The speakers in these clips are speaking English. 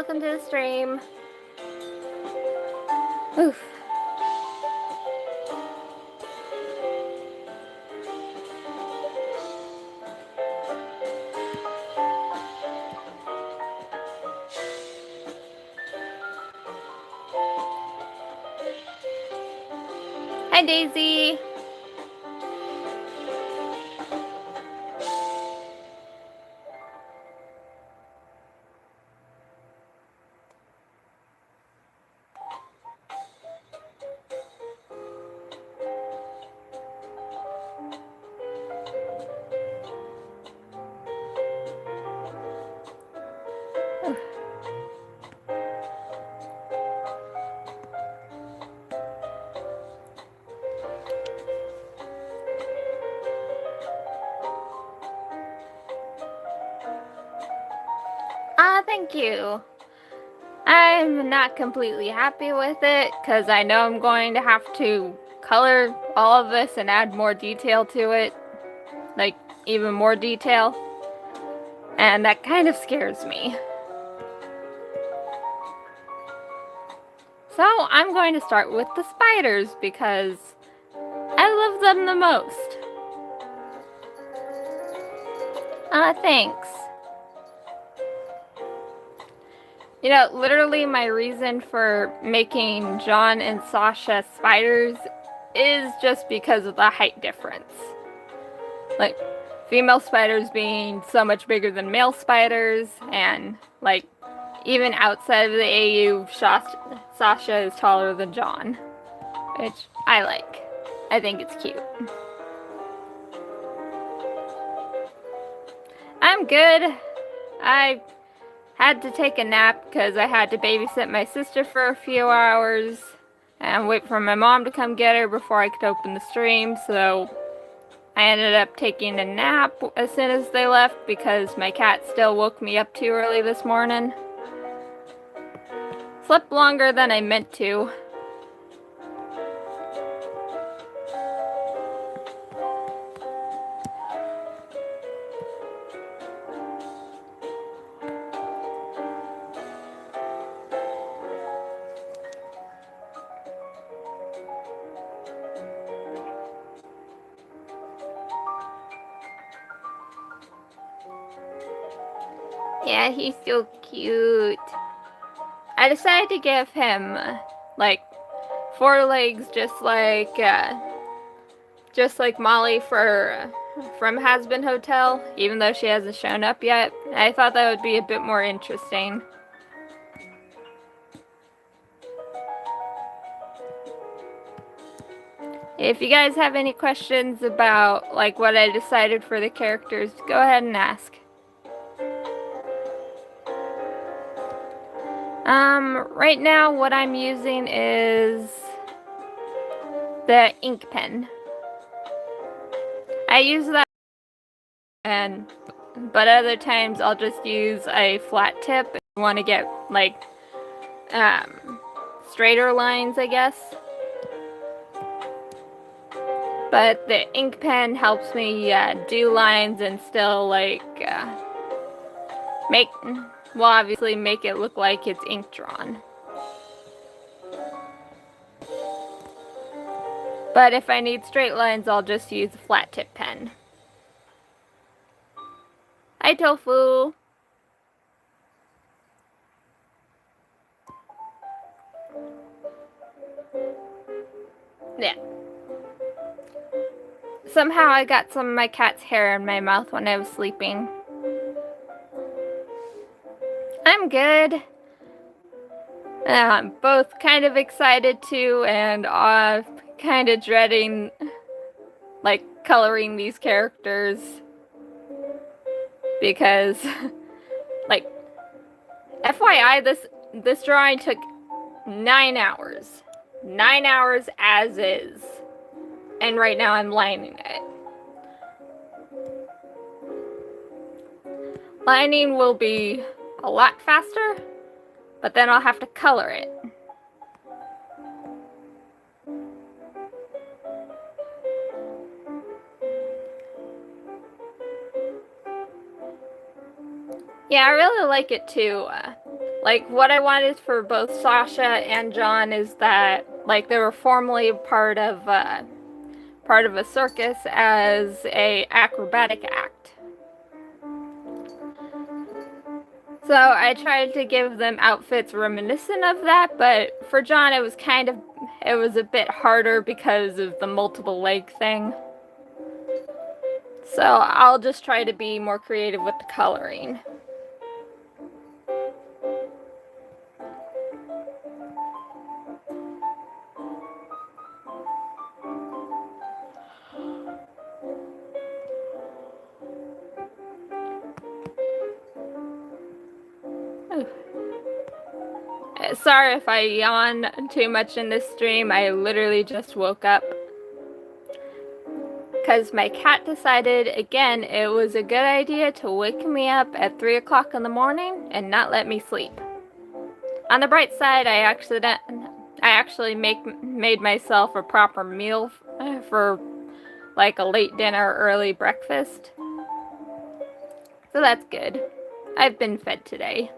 welcome to the stream. Oof. Hi, Daisy. Thank you. I'm not completely happy with it because I know I'm going to have to color all of this and add more detail to it. Like, even more detail. And that kind of scares me. So I'm going to start with the spiders because I love them the most. Thanks. You know, literally my reason for making John and Sasha spiders is just because of the height difference. Like, female spiders being so much bigger than male spiders, and, like, even outside of the AU, Sasha is taller than John. Which I like. I think it's cute. I'm good. I had to take a nap because I had to babysit my sister for a few hours and wait for my mom to come get her before I could open the stream, so I ended up taking a nap as soon as they left because my cat still woke me up too early this morning. Slept longer than I meant to. Yeah, he's so cute. I decided to give him, like, 4 legs just like Molly from Hazbin Hotel, even though she hasn't shown up yet. I thought that would be a bit more interesting. If you guys have any questions about, like, what I decided for the characters, go ahead and ask. Right now what I'm using is the ink pen. I use that but other times I'll just use a flat tip if you want to get, like, straighter lines, I guess. But the ink pen helps me do lines and still, like, obviously make it look like it's ink drawn. But if I need straight lines, I'll just use a flat tip pen. Hi, Tofu! Yeah. Somehow I got some of my cat's hair in my mouth when I was sleeping. I'm good. I'm both kind of excited too, and kind of dreading, like, coloring these characters. Because, like, FYI, this drawing took 9 hours. 9 hours as is. And right now I'm lining it. Lining will be a lot faster, but then I'll have to color it. Yeah, I really like it too. Like, what I wanted for both Sasha and John is that, like, they were formerly part of a circus as a acrobatic act. So I tried to give them outfits reminiscent of that, but for John it was a bit harder because of the multiple leg thing. So I'll just try to be more creative with the coloring. Sorry if I yawn too much in this stream, I literally just woke up. Because my cat decided, again, it was a good idea to wake me up at 3 o'clock in the morning and not let me sleep. On the bright side, I actually made myself a proper meal for like a late dinner, early breakfast. So that's good. I've been fed today.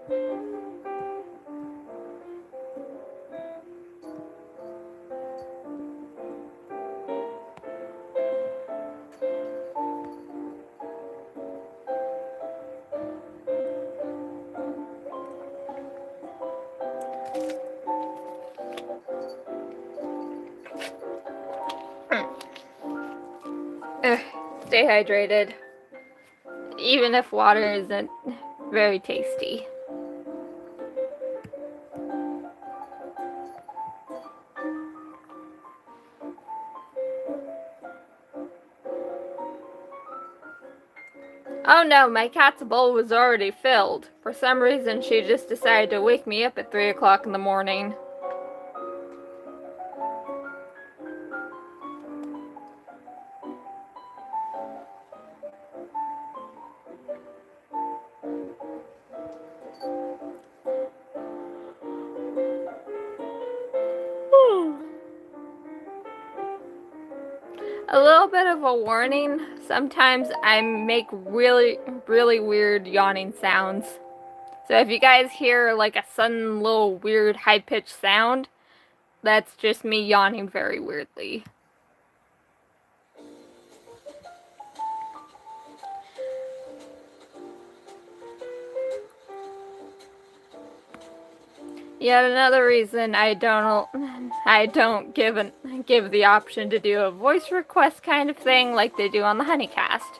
Stay hydrated, even if water isn't very tasty. Oh no, my cat's bowl was already filled. For some reason, she just decided to wake me up at 3 o'clock in the morning. A little bit of a warning, sometimes I make really, really weird yawning sounds. So if you guys hear like a sudden little weird high-pitched sound, that's just me yawning very weirdly. Yet another reason I don't give the option to do a voice request kind of thing like they do on the Honeycast.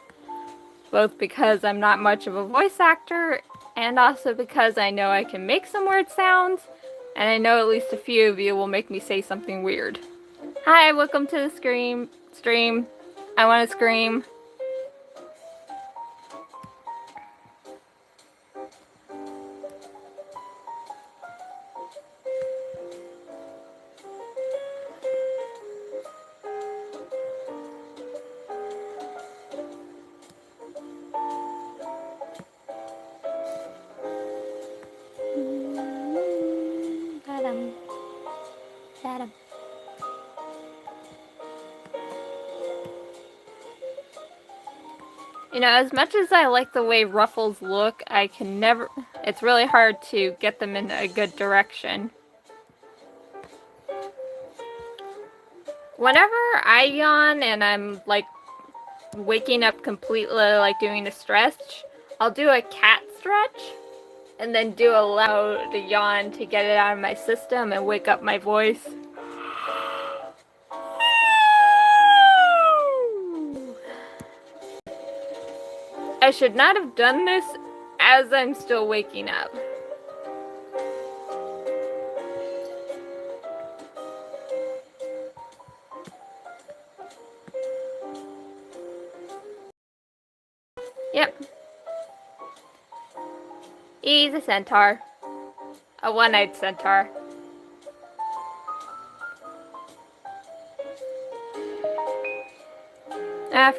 Both because I'm not much of a voice actor, and also because I know I can make some weird sounds, and I know at least a few of you will make me say something weird. Hi, welcome to the stream. I want to scream. You know, as much as I like the way Ruffles look, it's really hard to get them in a good direction. Whenever I yawn and I'm like waking up completely, like doing a stretch, I'll do a cat stretch and then do a loud yawn to get it out of my system and wake up my voice. I should not have done this as I'm still waking up. Yep. He's a centaur. A one-eyed centaur.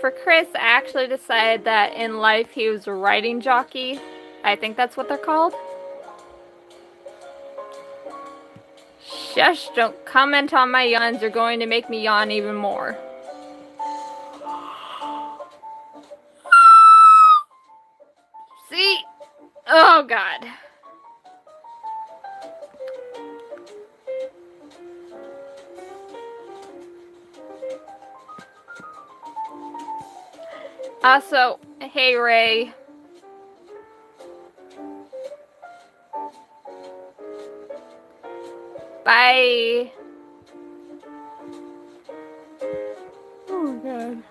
For Chris, I actually decided that in life he was a riding jockey. I think that's what they're called. Shush, don't comment on my yawns. You're going to make me yawn even more. See? Oh, God. Also, hey Ray. Bye. Oh god.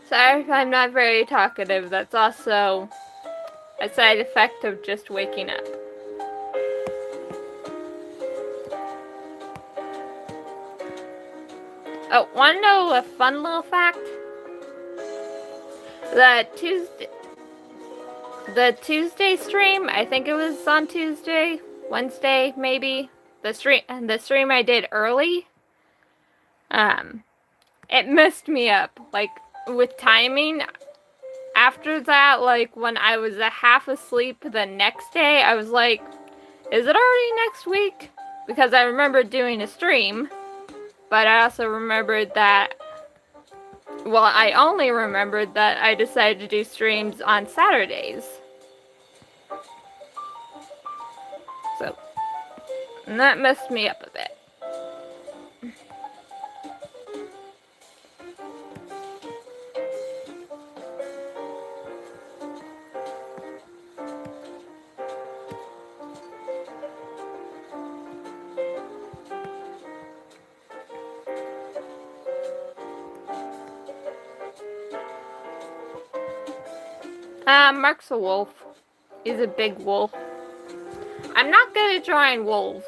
Sorry if I'm not very talkative. That's also a side effect of just waking up. Oh, wanna know a fun little fact? The Tuesday stream, I think it was on Tuesday, Wednesday maybe. The stream I did early, it messed me up. Like with timing. After that, like when I was half asleep the next day, I was like, is it already next week? Because I remember doing a stream, but I also remembered that, well, I only remembered that I decided to do streams on Saturdays. So, and that messed me up a bit. Mark's a wolf. He's a big wolf. I'm not good at drawing wolves.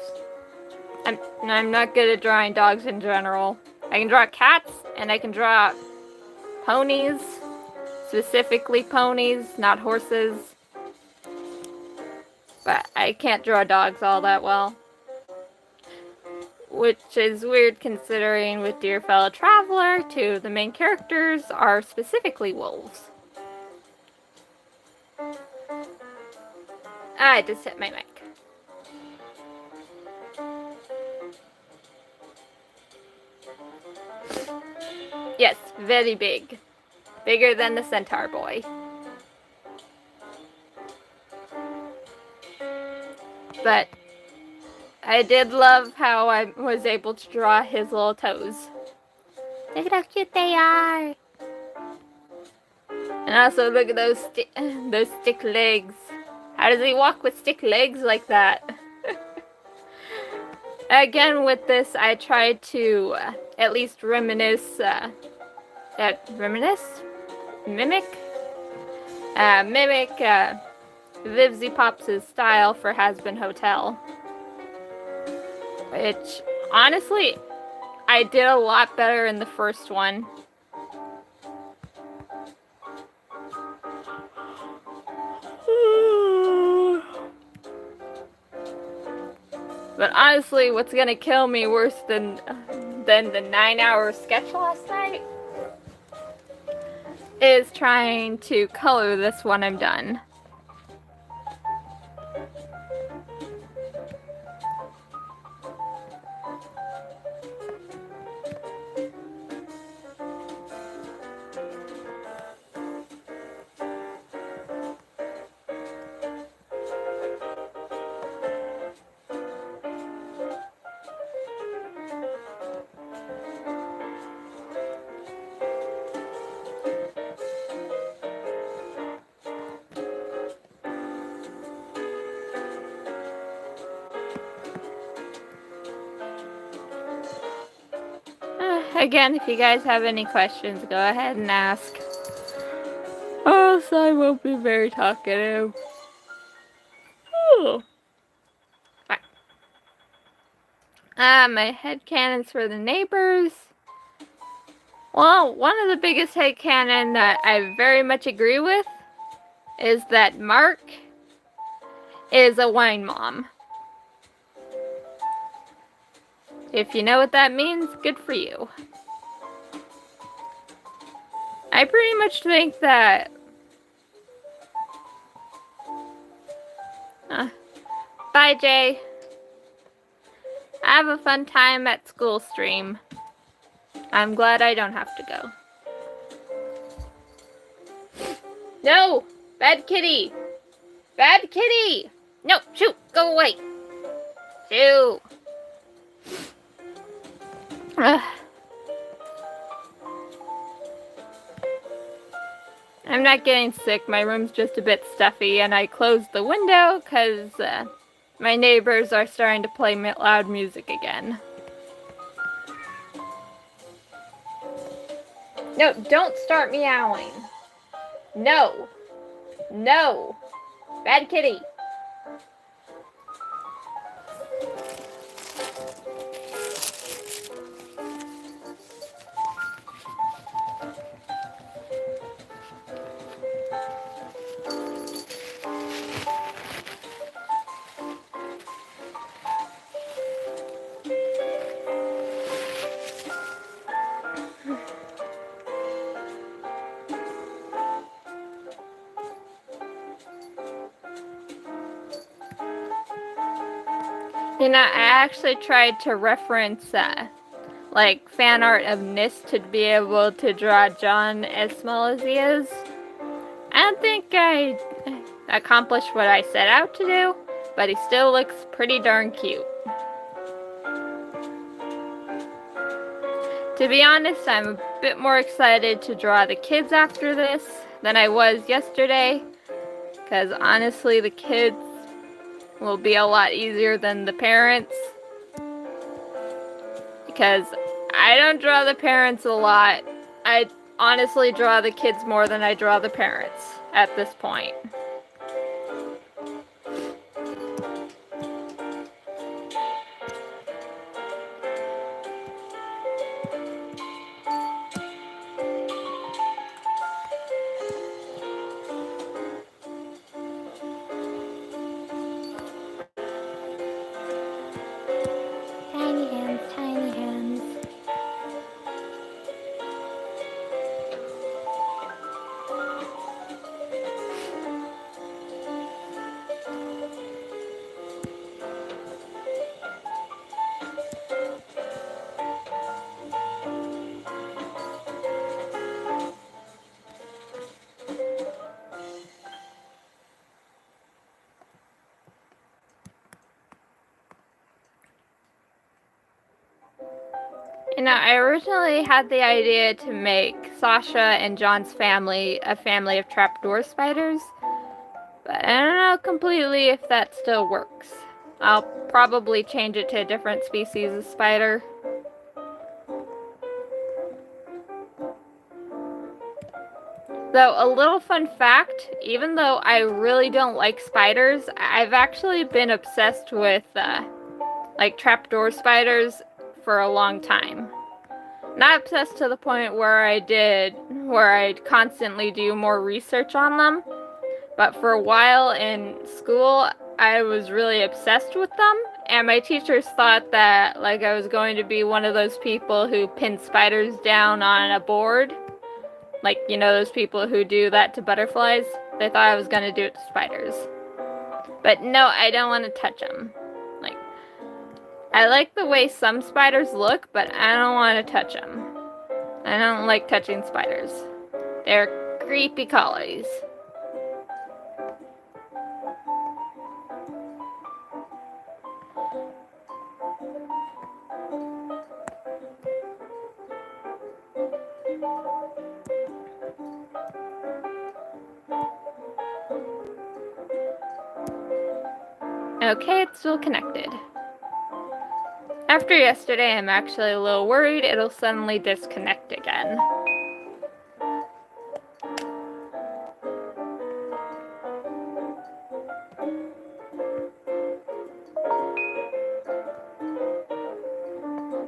I'm not good at drawing dogs in general. I can draw cats, and I can draw ponies. Specifically ponies, not horses. But I can't draw dogs all that well. Which is weird considering with Dear Fellow Traveler, two of the main characters are specifically wolves. I just hit my mic. Yes, very big. Bigger than the Centaur Boy. But I did love how I was able to draw his little toes. Look at how cute they are. And also look at those stick legs. How does he walk with stick legs like that? Again, with this, I tried to at least mimic Vivzy Pops' style for Hazbin Hotel. Which, honestly, I did a lot better in the first one. But honestly, what's gonna kill me worse than the 9-hour sketch last night is trying to color this when I'm done. Again, if you guys have any questions, go ahead and ask. Oh, so I won't be very talkative. Ooh. Right. My headcanons for the neighbors. Well, one of the biggest headcanon that I very much agree with is that Mark is a wine mom. If you know what that means, good for you. I pretty much think that... Bye, Jay. Have a fun time at school stream. I'm glad I don't have to go. No! Bad kitty! Bad kitty! No, shoot! Go away! Shoot! Ugh. I'm not getting sick. My room's just a bit stuffy, and I closed the window because my neighbors are starting to play loud music again. No, don't start meowing. No. No. Bad kitty. You know, I actually tried to reference like fan art of Nis to be able to draw John as small as he is. I don't think I accomplished what I set out to do, but he still looks pretty darn cute. To be honest, I'm a bit more excited to draw the kids after this than I was yesterday, because honestly the kids will be a lot easier than the parents, because I don't draw the parents a lot. I honestly draw the kids more than I draw the parents at this point. Tiny hands, tiny hands. You know, I originally had the idea to make Sasha and John's family a family of trapdoor spiders, but I don't know completely if that still works. I'll probably change it to a different species of spider. Though, a little fun fact, even though I really don't like spiders, I've actually been obsessed with, like, trapdoor spiders for a long time. Not obsessed to the point where I'd constantly do more research on them, but for a while in school, I was really obsessed with them, and my teachers thought that, like, I was going to be one of those people who pin spiders down on a board. Like, you know, those people who do that to butterflies? They thought I was gonna do it to spiders. But no, I don't want to touch them. Like, I like the way some spiders look, but I don't want to touch them. I don't like touching spiders. They're creepy collies. Okay, it's still connected. After yesterday, I'm actually a little worried it'll suddenly disconnect again.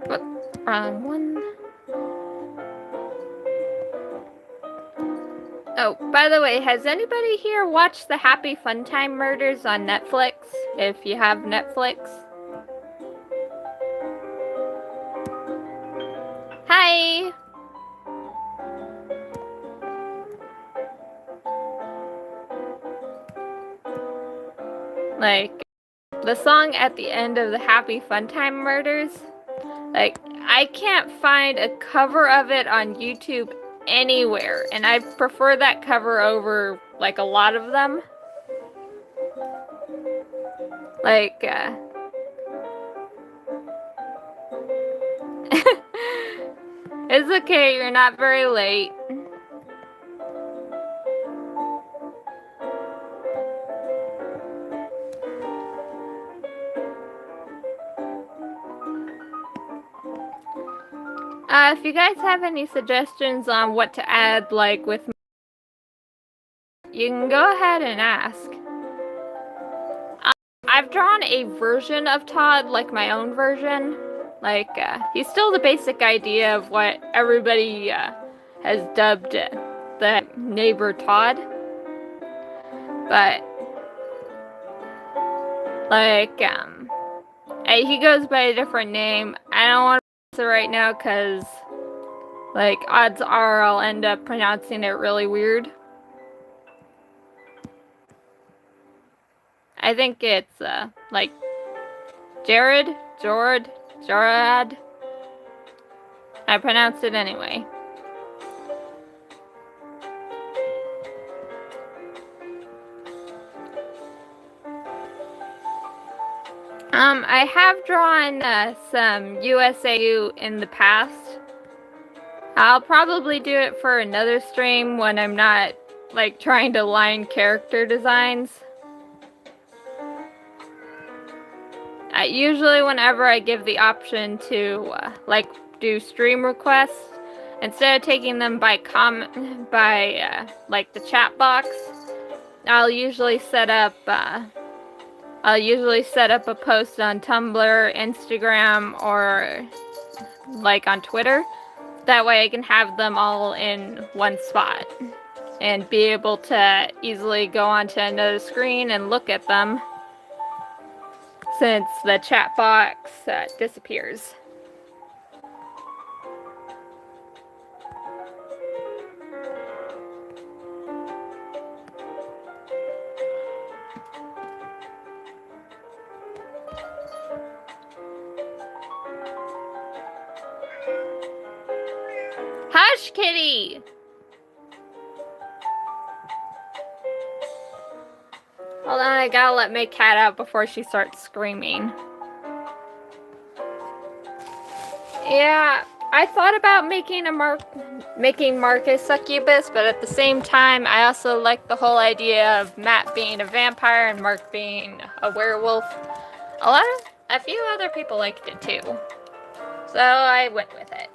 What? Wrong one. Oh, by the way, has anybody here watched the Happy Fun Time Murders on Netflix? If you have Netflix. Hi! Like, the song at the end of the Happy Fun Time Murders, like, I can't find a cover of it on YouTube anywhere, and I prefer that cover over like a lot of them. Like, it's okay, you're not very late. If you guys have any suggestions on what to add, like with, you can go ahead and ask. I've drawn a version of Todd, like my own version. Like, he's still the basic idea of what everybody has dubbed the neighbor Todd. But, like, he goes by a different name. I don't want to say it right now because, like, odds are I'll end up pronouncing it really weird. I think it's, like, Jarad. I pronounced it anyway. I have drawn some USAU in the past. I'll probably do it for another stream when I'm not, like, trying to line character designs. Usually whenever I give the option to, like, do stream requests, instead of taking them by like, the chat box, I'll usually set up a post on Tumblr, Instagram, or, like, on Twitter. That way I can have them all in one spot and be able to easily go onto another screen and look at them, since the chat box disappears. Hush, kitty! Hold on, I gotta let my cat out before she starts screaming. Yeah, I thought about making Marcus succubus, but at the same time, I also like the whole idea of Matt being a vampire and Mark being a werewolf. A few other people liked it too, so I went with it.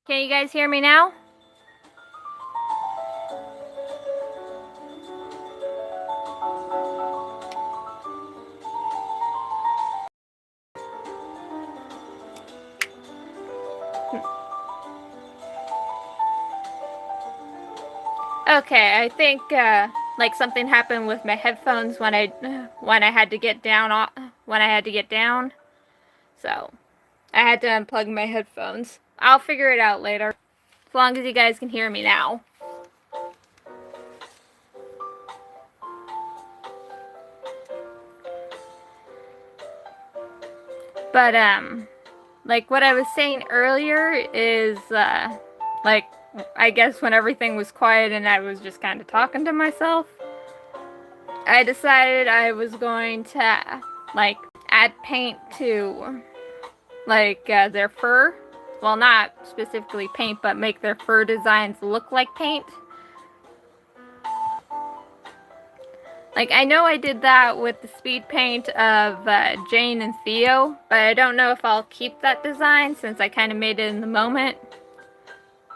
Can you guys hear me now? Okay, I think like something happened with my headphones when I had to get down when I had to get down. So, I had to unplug my headphones. I'll figure it out later. As long as you guys can hear me now. But like what I was saying earlier is like I guess when everything was quiet and I was just kind of talking to myself, I decided I was going to like add paint to like their fur. Well, not specifically paint, but make their fur designs look like paint. Like, I know I did that with the speed paint of Jane and Theo, but I don't know if I'll keep that design since I kind of made it in the moment.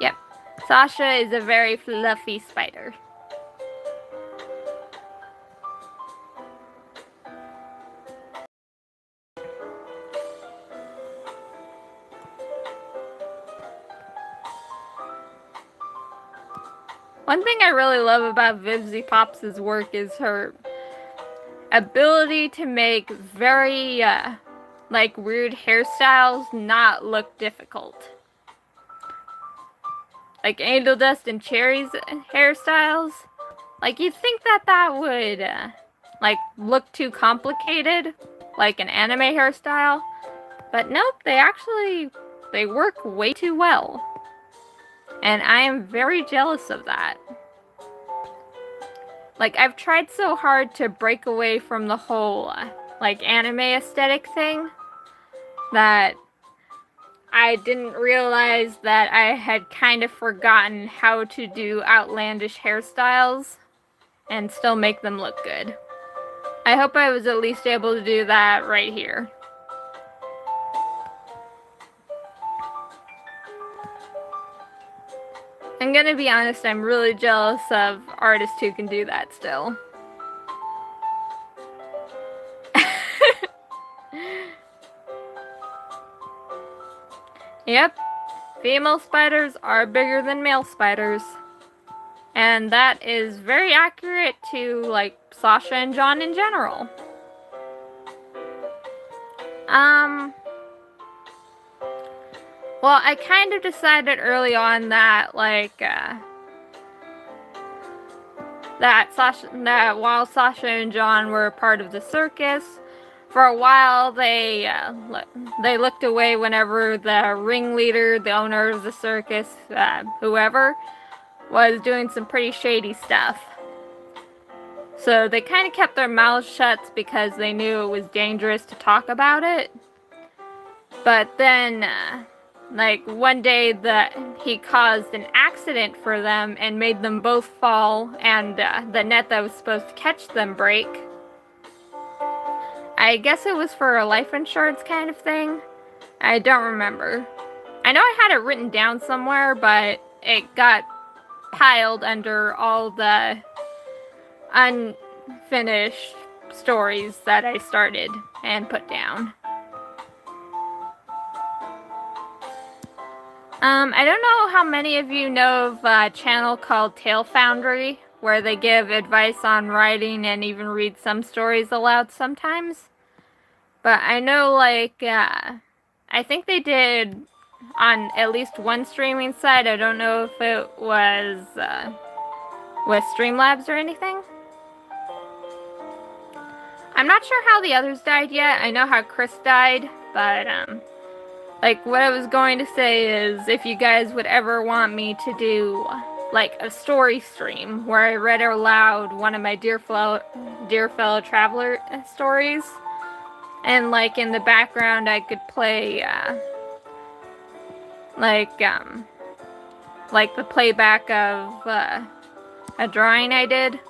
Yep, Sasha is a very fluffy spider. One thing I really love about Vivzie Pops' work is her ability to make very, like, weird hairstyles not look difficult. Like Angel Dust and Cherry's hairstyles. Like, you'd think that that would, like, look too complicated, like an anime hairstyle. But nope, they work way too well. And I am very jealous of that. Like, I've tried so hard to break away from the whole, like, anime aesthetic thing that I didn't realize that I had kind of forgotten how to do outlandish hairstyles and still make them look good. I hope I was at least able to do that right here. I'm gonna be honest, I'm really jealous of artists who can do that still. Yep, female spiders are bigger than male spiders. And that is very accurate to, like, Sasha and John in general. Well, I kind of decided early on that, like, that while Sasha and John were part of the circus, for a while they looked away whenever the ringleader, the owner of the circus, whoever, was doing some pretty shady stuff. So they kind of kept their mouths shut because they knew it was dangerous to talk about it. But then, like, one day he caused an accident for them and made them both fall, and the net that was supposed to catch them break. I guess it was for a life insurance kind of thing. I don't remember. I know I had it written down somewhere, but it got piled under all the unfinished stories that I started and put down. I don't know how many of you know of a channel called Tale Foundry, where they give advice on writing and even read some stories aloud sometimes. But I know, like, I think they did on at least one streaming site. I don't know if it was with Streamlabs or anything. I'm not sure how the others died yet. I know how Chris died, but like, what I was going to say is, if you guys would ever want me to do, like, a story stream where I read aloud one of my Dear Fellow Traveler stories, and, like, in the background I could play, like the playback of, a drawing I did.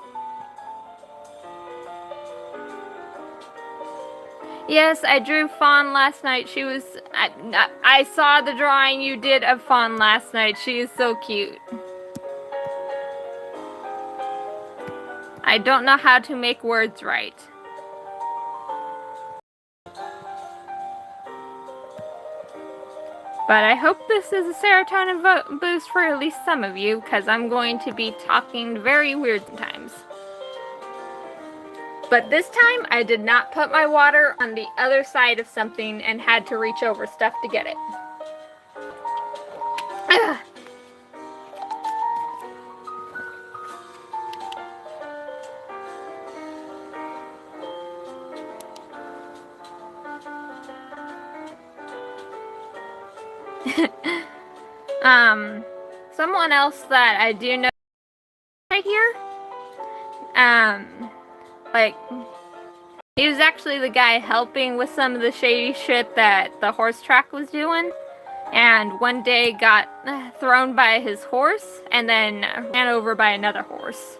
Yes, I drew Fawn last night. She was... I saw the drawing you did of Fawn last night. She is so cute. I don't know how to make words right. But I hope this is a serotonin boost for at least some of you, because I'm going to be talking very weird sometimes. But this time, I did not put my water on the other side of something and had to reach over stuff to get it. Someone else that I do know right here, like, he was actually the guy helping with some of the shady shit that the horse track was doing, and one day got thrown by his horse and then ran over by another horse.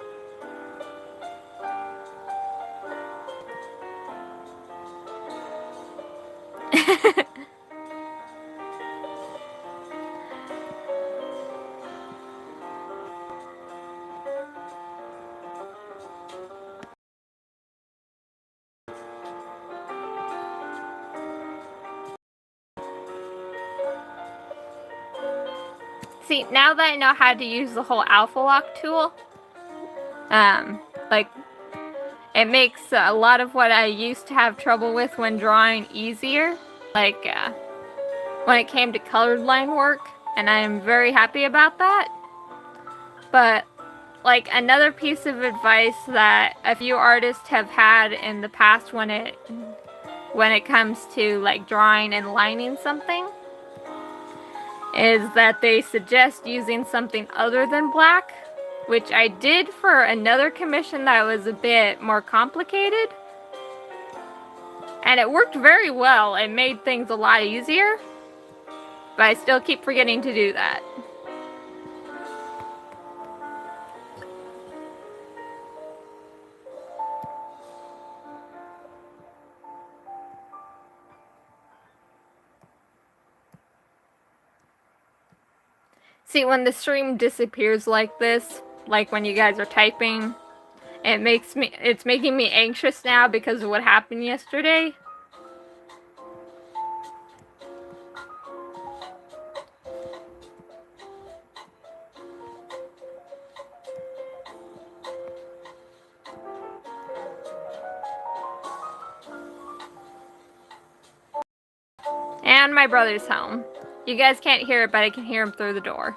See, now that I know how to use the whole Alpha Lock tool, like, it makes a lot of what I used to have trouble with when drawing easier, like, when it came to colored line work, and I am very happy about that. But, like, another piece of advice that a few artists have had in the past when it comes to, like, drawing and lining something, is that they suggest using something other than black, which I did for another commission that was a bit more complicated. And it worked very well. It made things a lot easier. But I still keep forgetting to do that. See, when the stream disappears like this, like when you guys are typing, it's making me anxious now because of what happened yesterday. And my brother's home. You guys can't hear it, but I can hear him through the door.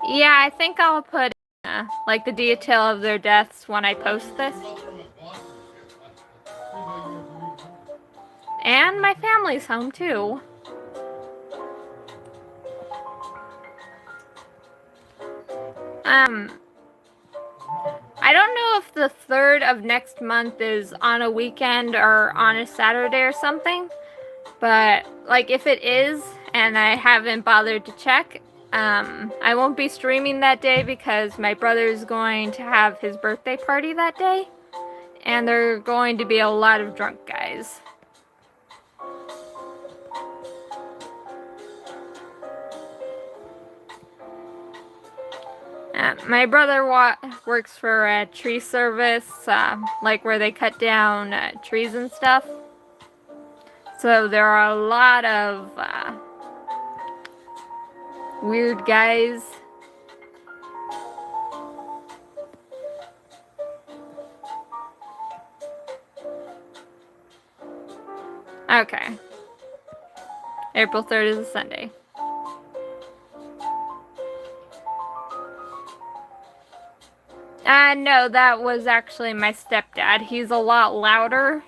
Yeah, I think I'll put like the detail of their deaths when I post this. And my family's home too. I don't know if the 3rd of next month is on a weekend or on a Saturday or something, but like if it is and I haven't bothered to check, I won't be streaming that day because my brother's going to have his birthday party that day, and there are going to be a lot of drunk guys. My brother works for a tree service, like where they cut down trees and stuff. So there are a lot of weird guys. Okay. April 3rd is a Sunday. No, that was actually my stepdad. He's a lot louder.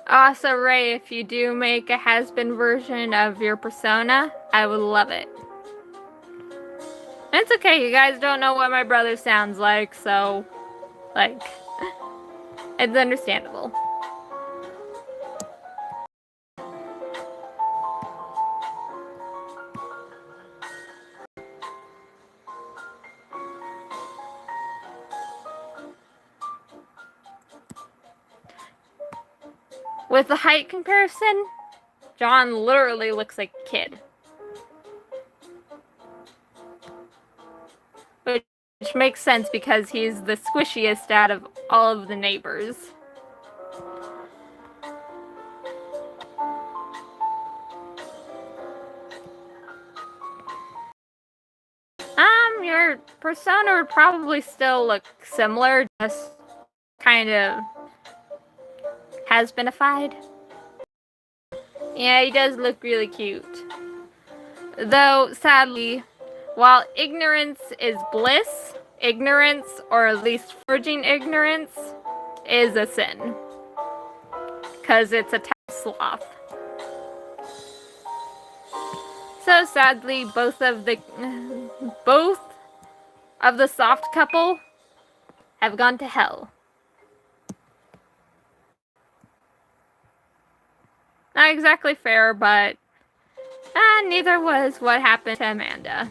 Also, Ray, if you do make a has-been version of your persona, I would love it. It's okay, you guys don't know what my brother sounds like, so, like, it's understandable. With the height comparison, John literally looks like a kid. Which makes sense because he's the squishiest out of all of the neighbors. Your persona would probably still look similar, just kind of has-beenified. Yeah, he does look really cute. Though, sadly, while ignorance is bliss, ignorance, or at least forging ignorance, is a sin. Because it's a time sloth. So sadly, both of the soft couple have gone to hell. Not exactly fair, but neither was what happened to Amanda.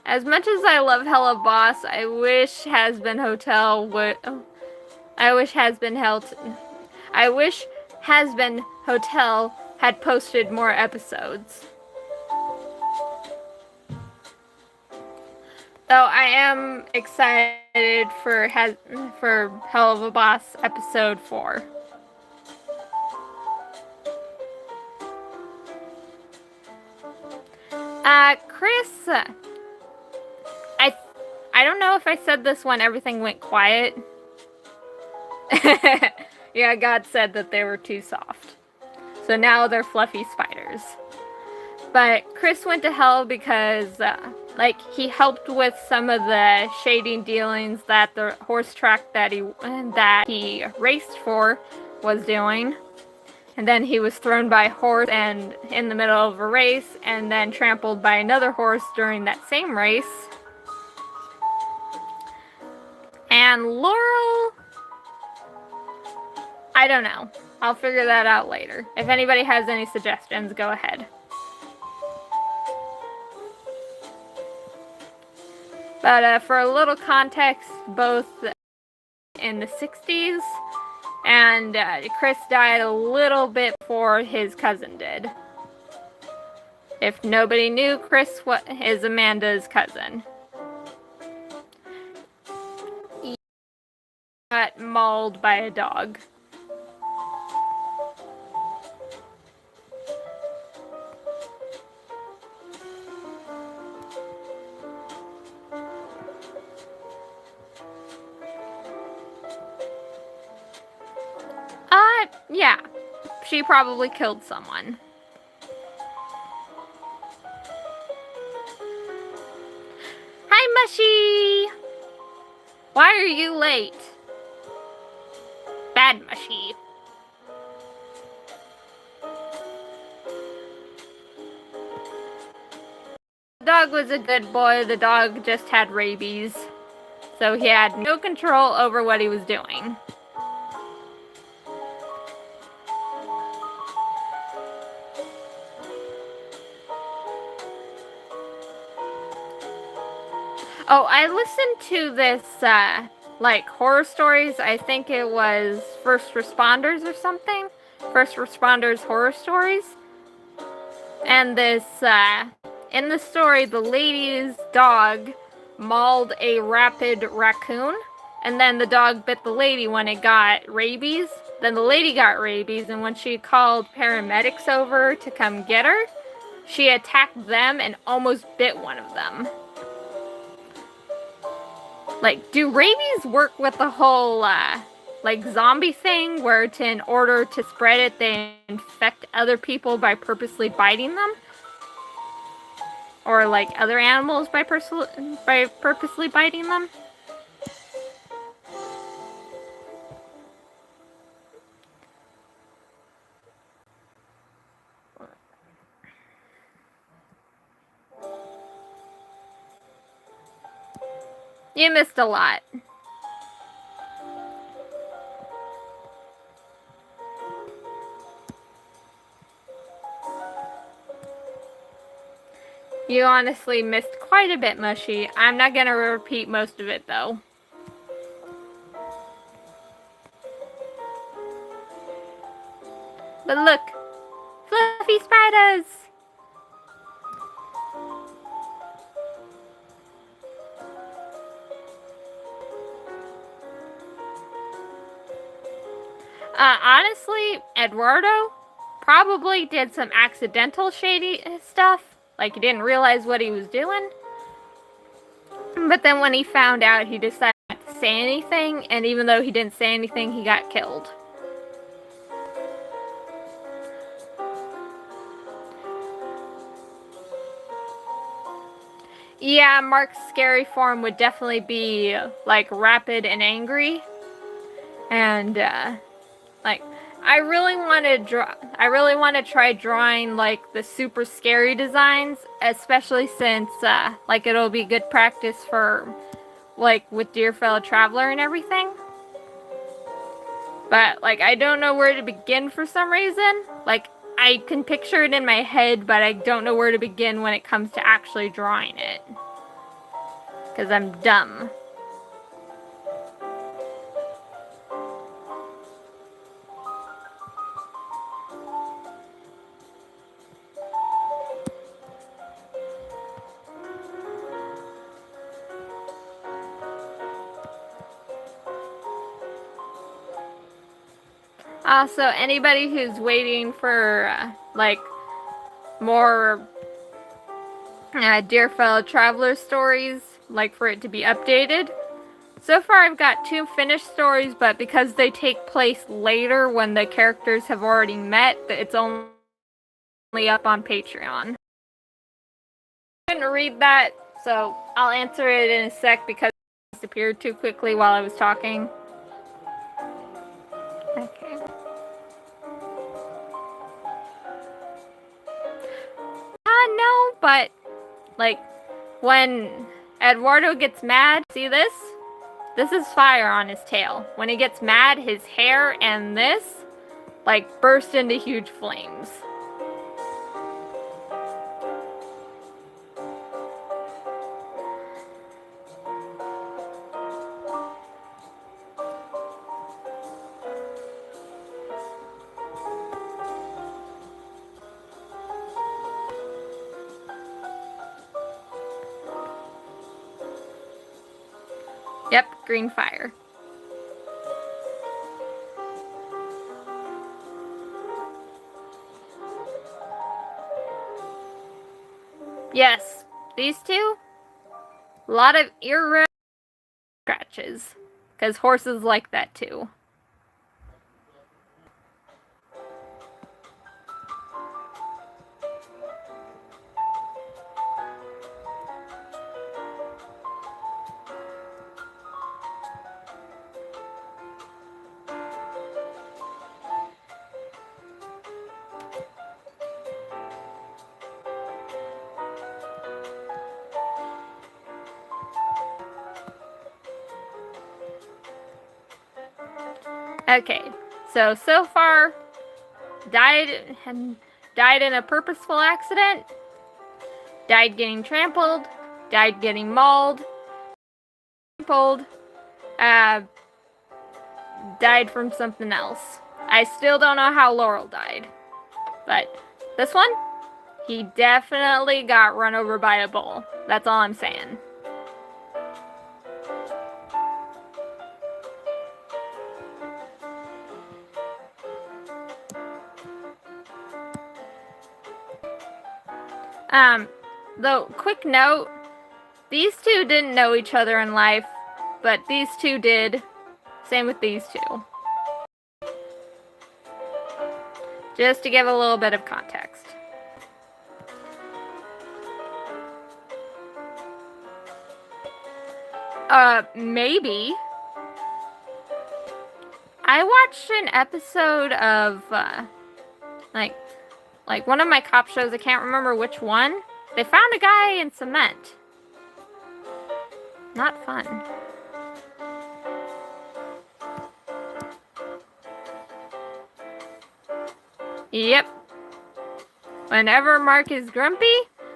As much as I love Hello Boss, I wish Has-Been Hotel would. I wish Has-Been Hotel had posted more episodes. Though I am excited for Hell of a Boss episode 4. Chris, I don't know if I said this when everything went quiet. Yeah, God said that they were too soft. So now they're fluffy spiders. But Chris went to hell because, he helped with some of the shading dealings that the horse track that he raced for was doing. And then he was thrown by a horse and in the middle of a race, and then trampled by another horse during that same race. And Laurel, I don't know. I'll figure that out later. If anybody has any suggestions, go ahead. But for a little context, both in the 60s, and Chris died a little bit before his cousin did. If nobody knew, Chris is Amanda's cousin. He got mauled by a dog. Yeah. She probably killed someone. Hi, Mushy! Why are you late? Bad Mushy. The dog was a good boy. The dog just had rabies. So he had no control over what he was doing. Oh, I listened to this, horror stories. I think it was First Responders or something. First Responders horror stories. And this, in the story, the lady's dog mauled a rabid raccoon. And then the dog bit the lady when it got rabies. Then the lady got rabies, and when she called paramedics over to come get her, she attacked them and almost bit one of them. Do rabies work with the whole, zombie thing, where in order to spread it, they infect other people by purposely biting them? Or, other animals by purposely biting them? You missed a lot. You honestly missed quite a bit, Mushy. I'm not gonna repeat most of it, though. But look! Fluffy spiders! Honestly, Eduardo probably did some accidental shady stuff. Like, he didn't realize what he was doing. But then when he found out, he decided not to say anything, and even though he didn't say anything, he got killed. Yeah, Mark's scary form would definitely be, like, rapid and angry. And, like, I really want to try drawing, like, the super scary designs, especially since, like, it'll be good practice for, like, with Dear Fellow Traveler and everything. But, like, I don't know where to begin for some reason. Like, I can picture it in my head, but I don't know where to begin when it comes to actually drawing it. Because I'm dumb. Also, anybody who's waiting for, like, more Dear Fellow Traveler stories, like, for it to be updated. So far, I've got 2 finished stories, but because they take place later when the characters have already met, it's only up on Patreon. I couldn't read that, so I'll answer it in a sec because it disappeared too quickly while I was talking. Okay. No, but, like, when Eduardo gets mad, see this? This is fire on his tail. When he gets mad, his hair and this, like, burst into huge flames. Yep, green fire. Yes, these two, a lot of ear scratches, because horses like that too. Okay, so far, died in a purposeful accident, died getting trampled, died getting mauled, trampled, died from something else. I still don't know how Laurel died, but this one, he definitely got run over by a bull. That's all I'm saying. Though, quick note, these two didn't know each other in life, but these two did. Same with these two. Just to give a little bit of context. Maybe. I watched an episode of, like one of my cop shows, I can't remember which one. They found a guy in cement. Not fun. Yep. Whenever Mark is grumpy,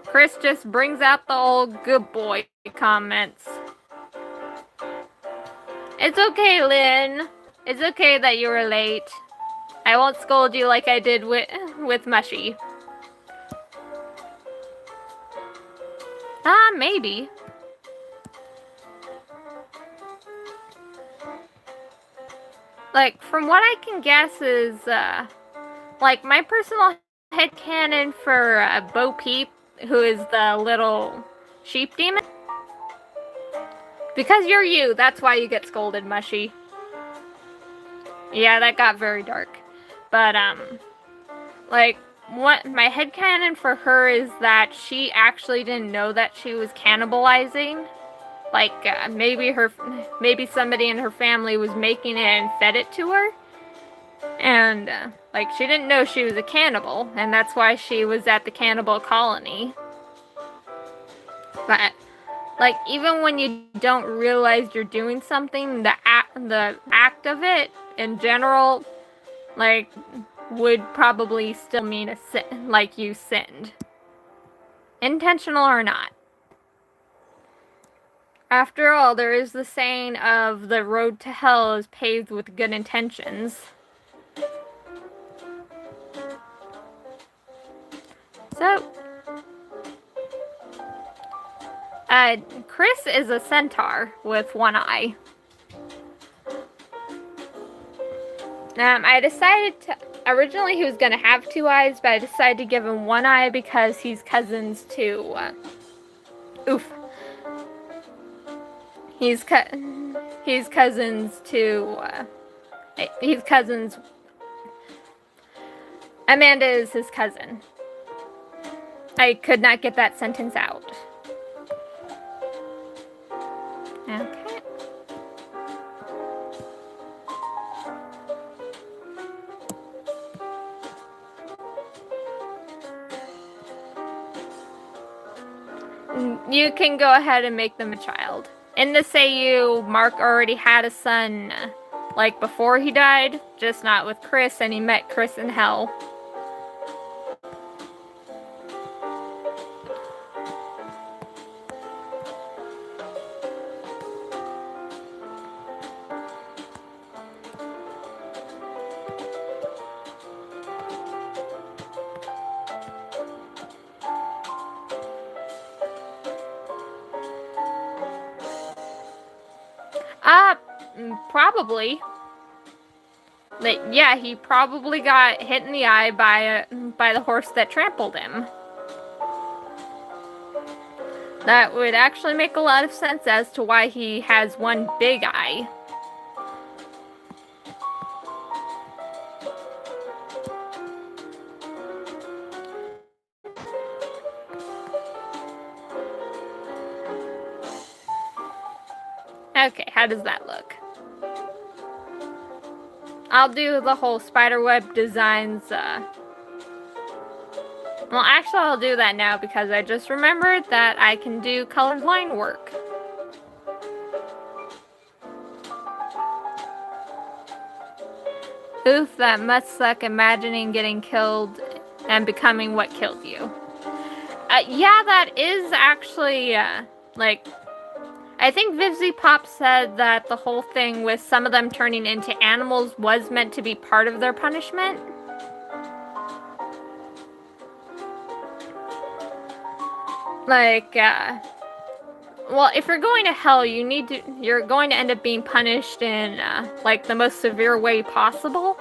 Chris just brings out the old good boy comments. It's okay, Lynn. It's okay that you were late. I won't scold you like I did with Mushy. Maybe. Like, from what I can guess is, like, my personal headcanon for Bo Peep, who is the little sheep demon. Because you're you, that's why you get scolded, Mushy. Yeah, that got very dark. But, like, what my headcanon for her is that she actually didn't know that she was cannibalizing. Like, maybe somebody in her family was making it and fed it to her. And, like, she didn't know she was a cannibal, and that's why she was at the cannibal colony. But, like, even when you don't realize you're doing something, the act of it, in general, like, would probably still mean a sin, like you sinned. Intentional or not. After all, there is the saying of the road to hell is paved with good intentions. So, Chris is a centaur with one eye. I decided to... Originally, he was going to have two eyes, but I decided to give him one eye because he's cousins to... He's cousins to... he's cousins... Amanda is his cousin. I could not get that sentence out. Okay. You can go ahead and make them a child. In the Seiyu, Mark already had a son, like, before he died, just not with Chris, and he met Chris in hell. Probably. But yeah, he probably got hit in the eye by the horse that trampled him. That would actually make a lot of sense as to why he has one big eye. Okay, how does that look? I'll do the whole spiderweb designs, Well, actually, I'll do that now because I just remembered that I can do colored line work. Oof, that must suck imagining getting killed and becoming what killed you. Yeah, that is actually, like... I think Vivzy Pop said that the whole thing with some of them turning into animals was meant to be part of their punishment. Like, well, if you're going to hell, you're going to end up being punished in, like, the most severe way possible.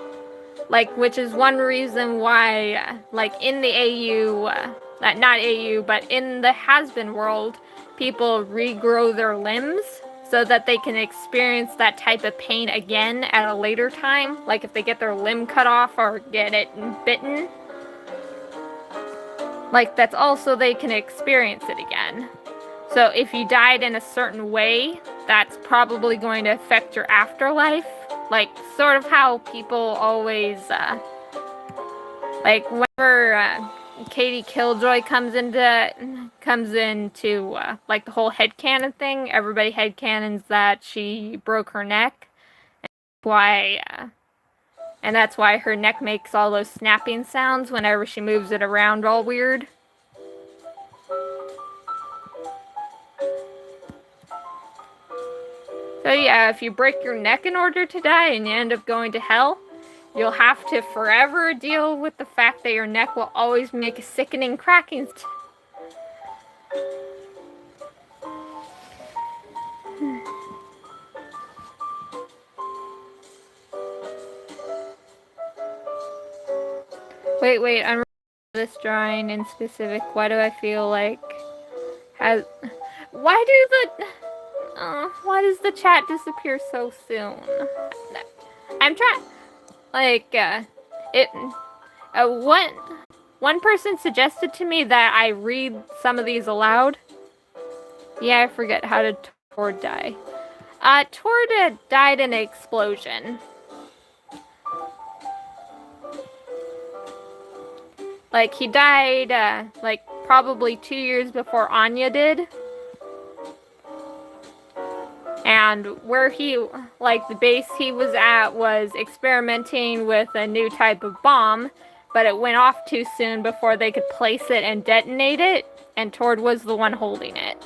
Like, which is one reason why, like, in the AU, not AU, but in the Has-Been world, people regrow their limbs so that they can experience that type of pain again at a later time. Like if they get their limb cut off or get it bitten. Like that's also they can experience it again. So if you died in a certain way, that's probably going to affect your afterlife. Like sort of how people always, like whenever, Katie Killjoy comes into like the whole headcanon thing. Everybody headcanons that she broke her neck, and that's why her neck makes all those snapping sounds whenever she moves it around all weird. So yeah, if you break your neck in order to die and you end up going to hell, you'll have to forever deal with the fact that your neck will always make a sickening cracking sound. Wait, I'm this drawing in specific. Why do I feel like why does the chat disappear so soon? I'm trying, one person suggested to me that I read some of these aloud. Yeah, I forget how did Tord die. Tord died in an explosion. Like, he died, like, probably 2 years before Anya did. And where he, like, the base he was at was experimenting with a new type of bomb, but it went off too soon before they could place it and detonate it, and Tord was the one holding it.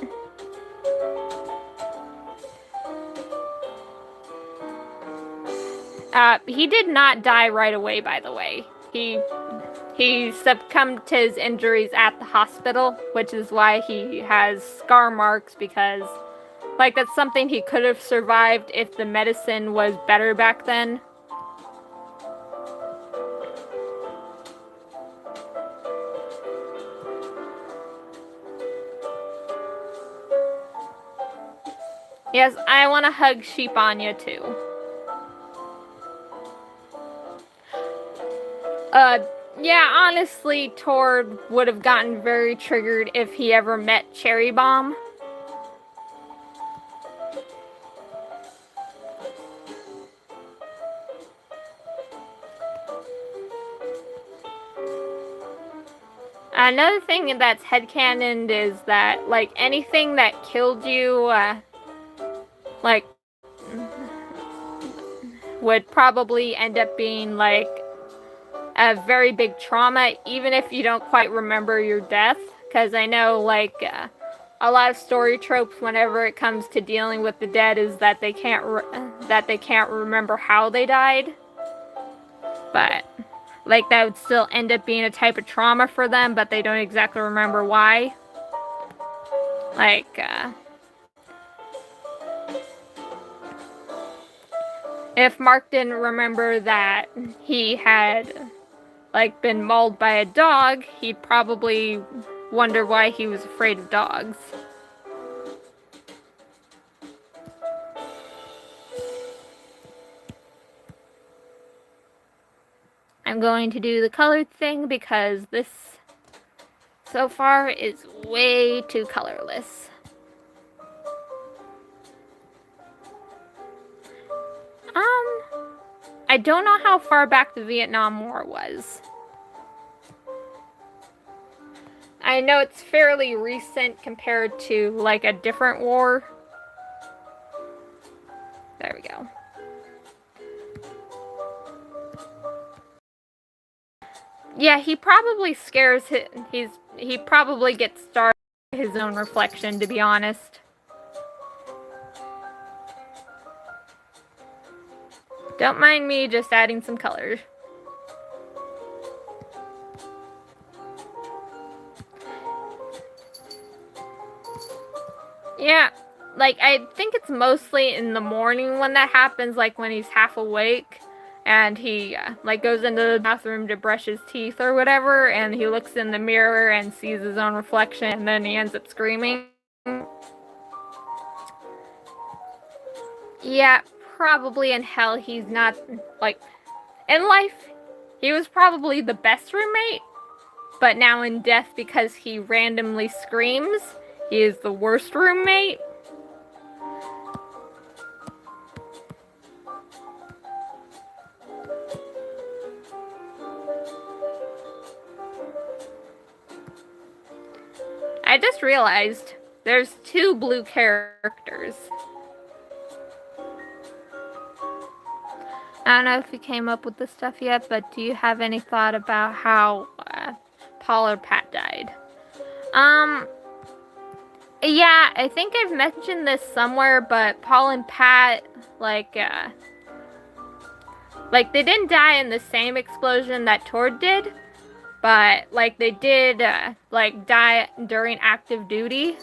He did not die right away, by the way. He succumbed to his injuries at the hospital, which is why he has scar marks, because, like, that's something he could have survived if the medicine was better back then. Yes, I want to hug Sheep Anya too. Yeah, honestly, Tord would have gotten very triggered if he ever met Cherry Bomb. Another thing that's headcanoned is that, like, anything that killed you, like, would probably end up being, like, a very big trauma, even if you don't quite remember your death. Because I know, like, a lot of story tropes whenever it comes to dealing with the dead is that they can't remember how they died. But, like, that would still end up being a type of trauma for them, but they don't exactly remember why. Like, if Mark didn't remember that he had, like, been mauled by a dog, he'd probably wonder why he was afraid of dogs. I'm going to do the colored thing because this so far is way too colorless. I don't know how far back the Vietnam War was. I know it's fairly recent compared to, like, a different war. There we go. Yeah, he probably scares he probably gets startled by his own reflection, to be honest. Don't mind me just adding some colors. Yeah, like, I think it's mostly in the morning when that happens, like when he's half awake and he, like, goes into the bathroom to brush his teeth or whatever, and he looks in the mirror and sees his own reflection, and then he ends up screaming. Yeah, probably in hell he's not, like, in life, he was probably the best roommate, but now in death, because he randomly screams, he is the worst roommate. I just realized there's 2 blue characters. I don't know if you came up with this stuff yet, but do you have any thought about how Paul or Pat died? Yeah, I think I've mentioned this somewhere, but Paul and Pat, like they didn't die in the same explosion that Tord did, but, like, they did, like, die during active duty.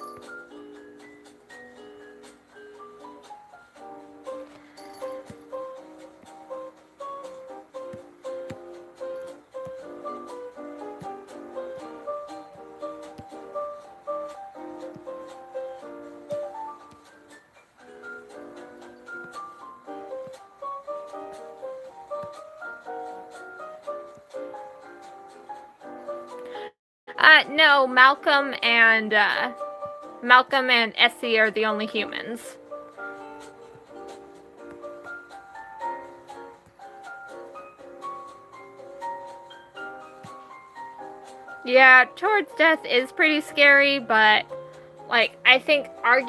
No, Malcolm and Essie are the only humans. Yeah, Tord's death is pretty scary, but, like, I think I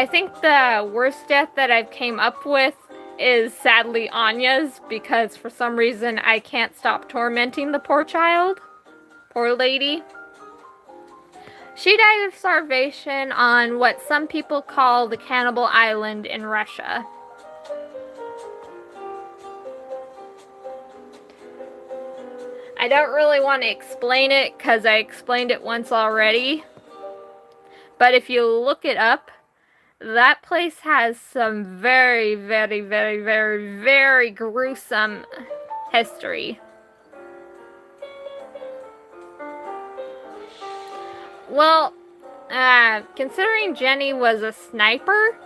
think the worst death that I've came up with is sadly Anya's, because for some reason I can't stop tormenting the poor child. Poor lady. She died of starvation on what some people call the Cannibal Island in Russia. I don't really want to explain it because I explained it once already. But if you look it up, that place has some very, very, very, very, very gruesome history. Well, considering Jenny was a sniper,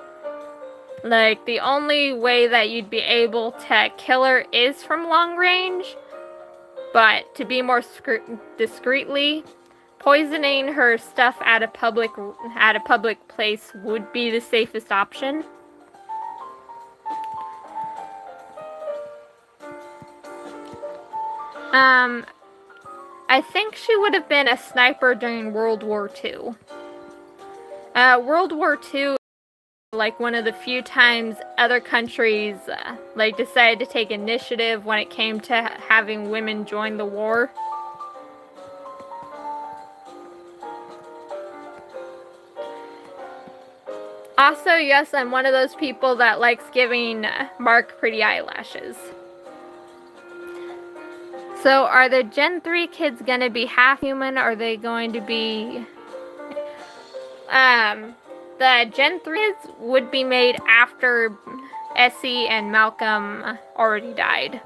like, the only way that you'd be able to kill her is from long range. But to be more discreetly, poisoning her stuff at a public place would be the safest option. I think she would have been a sniper during World War II. World War II, like, one of the few times other countries like decided to take initiative when it came to having women join the war. Also, yes, I'm one of those people that likes giving Mark pretty eyelashes. So, are the Gen 3 kids gonna be half human, or are they going to be... The Gen 3s would be made after Essie and Malcolm already died.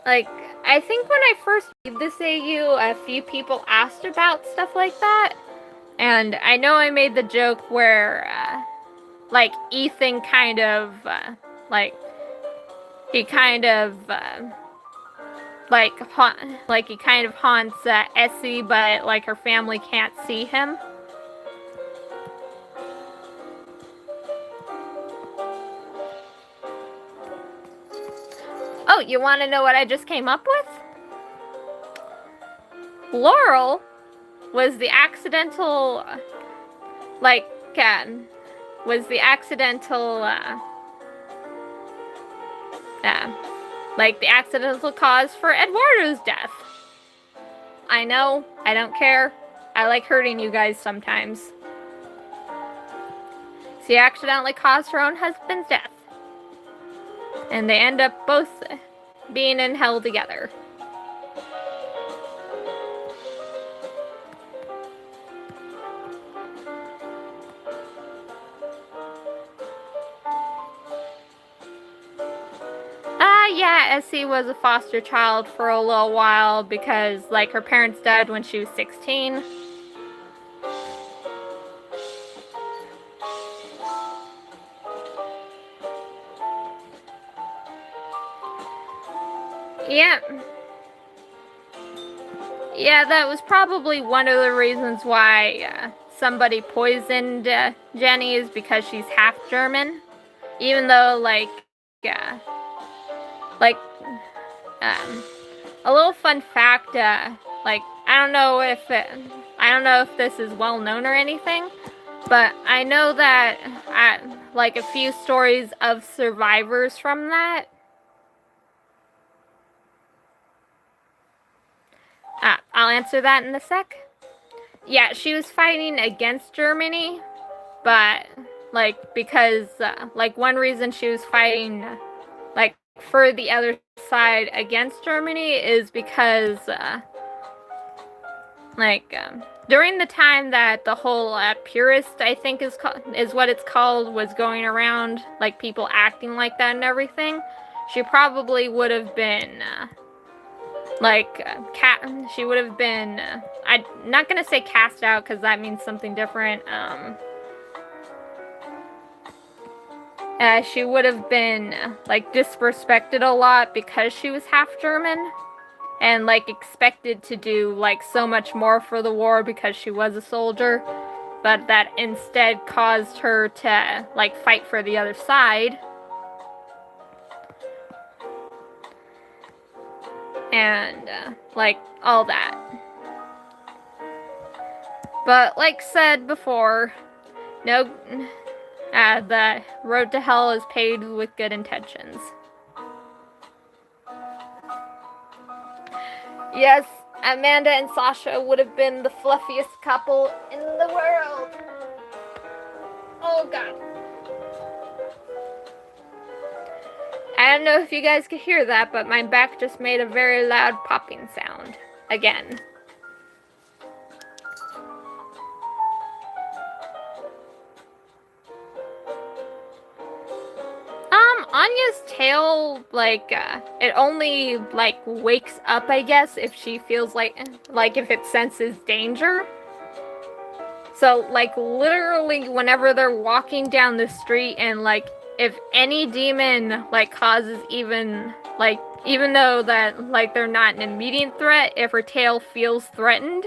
Like, I think when I first made this AU, a few people asked about stuff like that. And I know I made the joke where, like, Ethan kind of, he kind of haunts Essie, but, like, her family can't see him. Oh, you want to know what I just came up with? Laurel was the accidental, like the accidental cause for Eduardo's death. I know, I don't care. I like hurting you guys sometimes. She accidentally caused her own husband's death. And they end up both being in hell together. Yeah, Essie was a foster child for a little while because, like, her parents died when she was 16. Yeah. Yeah, that was probably one of the reasons why somebody poisoned Jenny, is because she's half German. Even though, a little fun fact, like, I don't know if this is well known or anything, but I know that like a few stories of survivors from that. I'll answer that in a sec. Yeah, she was fighting against Germany, but like because like one reason she was fighting like for the other side against Germany is because during the time that the whole purist, I think is what it's called, was going around, like people acting like that and everything, she probably would have been she would have been I'm not gonna say cast out because that means something different. She would have been like disrespected a lot because she was half German, and like expected to do like so much more for the war because she was a soldier, but that instead caused her to like fight for the other side. And like all that. But like said before, no, the road to hell is paved with good intentions. Yes, Amanda and Sasha would have been the fluffiest couple in the world. Oh god. I don't know if you guys could hear that, but my back just made a very loud popping sound. Again. Anya's tail, like, it only, like, wakes up, I guess, if she feels like if it senses danger. So, like, literally, whenever they're walking down the street and, like, if any demon, like, causes even though that, like, they're not an immediate threat, if her tail feels threatened,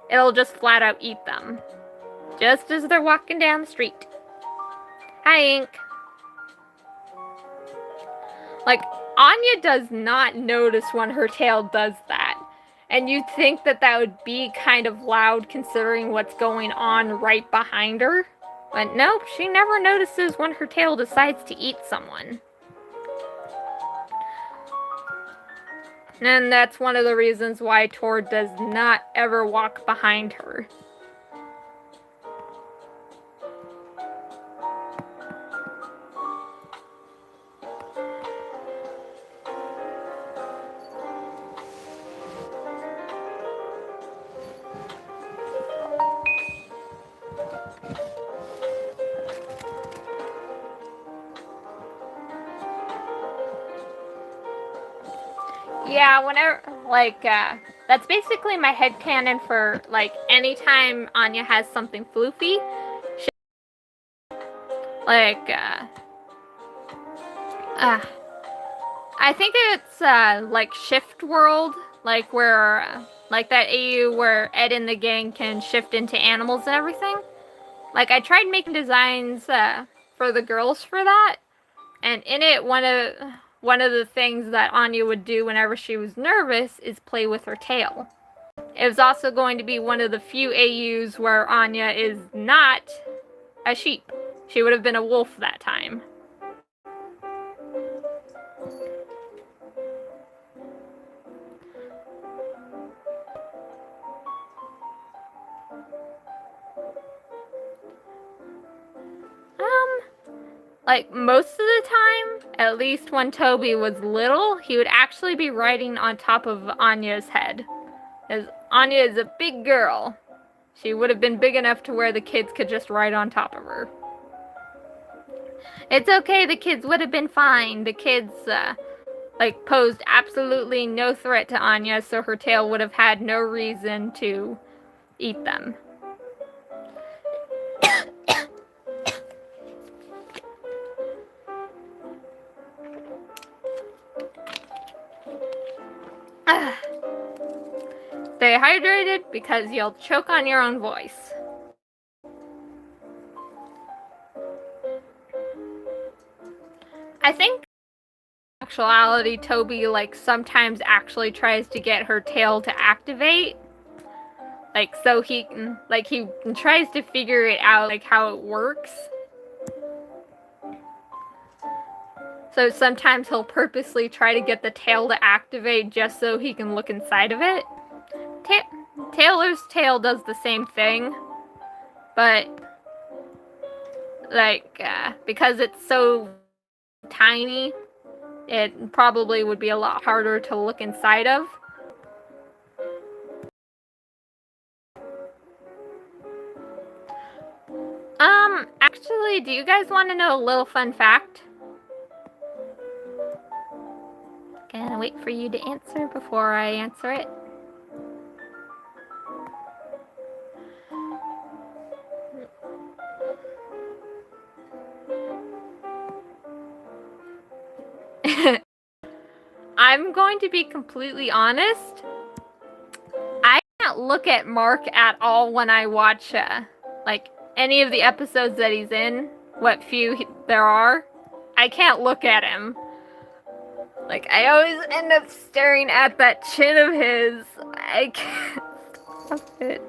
it'll just flat out eat them. Just as they're walking down the street. Hi, Ink. Like, Anya does not notice when her tail does that. And you'd think that that would be kind of loud considering what's going on right behind her. But nope, she never notices when her tail decides to eat someone. And that's one of the reasons why Tor does not ever walk behind her. Yeah, whenever, like, that's basically my headcanon for, like, anytime Anya has something floofy. Like, I think it's, like, Shift World, like, where, like, that AU where Ed and the gang can shift into animals and everything. Like, I tried making designs, for the girls for that, and in it, one of the things that Anya would do whenever she was nervous is play with her tail. It was also going to be one of the few AUs where Anya is not a sheep. She would have been a wolf that time. Like, most of the time, at least when Toby was little, he would actually be riding on top of Anya's head. Because Anya is a big girl. She would have been big enough to where the kids could just ride on top of her. It's okay, the kids would have been fine. The kids, like, posed absolutely no threat to Anya, so her tail would have had no reason to eat them. Stay hydrated because you'll choke on your own voice. I think in actuality Toby like sometimes actually tries to get her tail to activate Like, so he tries to figure it out, like, how it works. So sometimes he'll purposely try to get the tail to activate just so he can look inside of it. Taylor's tail does the same thing, but, like, because it's so tiny, it probably would be a lot harder to look inside of. Actually, do you guys want to know a little fun fact? Gonna wait for you to answer before I answer it. I'm going to be completely honest. I can't look at Mark at all when I watch, like, any of the episodes that he's in, what few there are. I can't look at him. Like, I always end up staring at that chin of his. I can't stop it.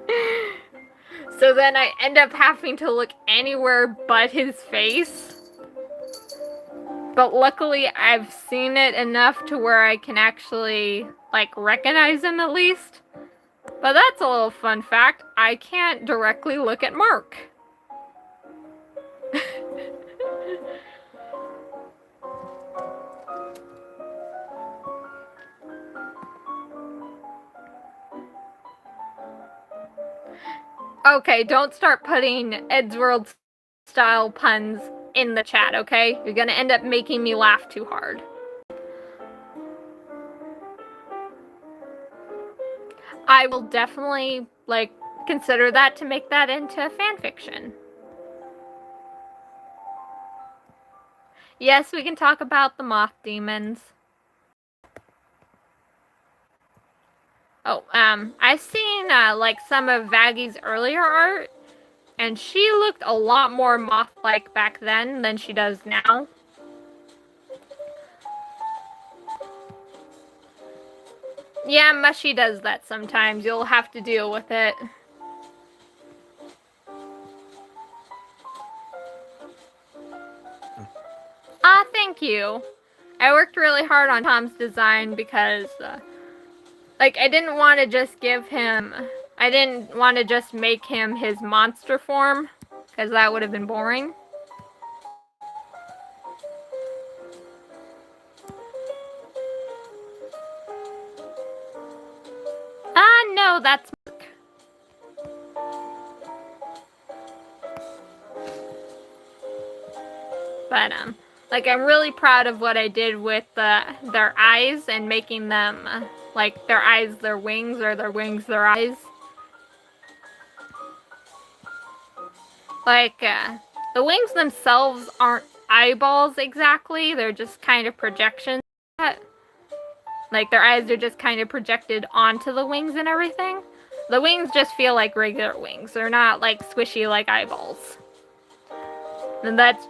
So then I end up having to look anywhere but his face. But luckily, I've seen it enough to where I can actually, like, recognize him at least. But that's a little fun fact. I can't directly look at Mark. Okay, don't start putting Eddsworld style puns in the chat, okay? You're gonna end up making me laugh too hard. I will definitely, like, consider that to make that into fanfiction. Yes, we can talk about the moth demons. Oh, I've seen, like, some of Vaggie's earlier art, and she looked a lot more moth-like back then than she does now. Yeah, Mushy does that sometimes. You'll have to deal with it. Thank you. I worked really hard on Tom's design because, like, I didn't want to just make him his monster form, because that would have been boring. No, that's Mark. But, like, I'm really proud of what I did with their eyes and making them, like, their eyes their wings, or their wings their eyes. Like, the wings themselves aren't eyeballs exactly, they're just kind of projections. Like, their eyes are just kind of projected onto the wings and everything. The wings just feel like regular wings. They're not, like, squishy like eyeballs. And that's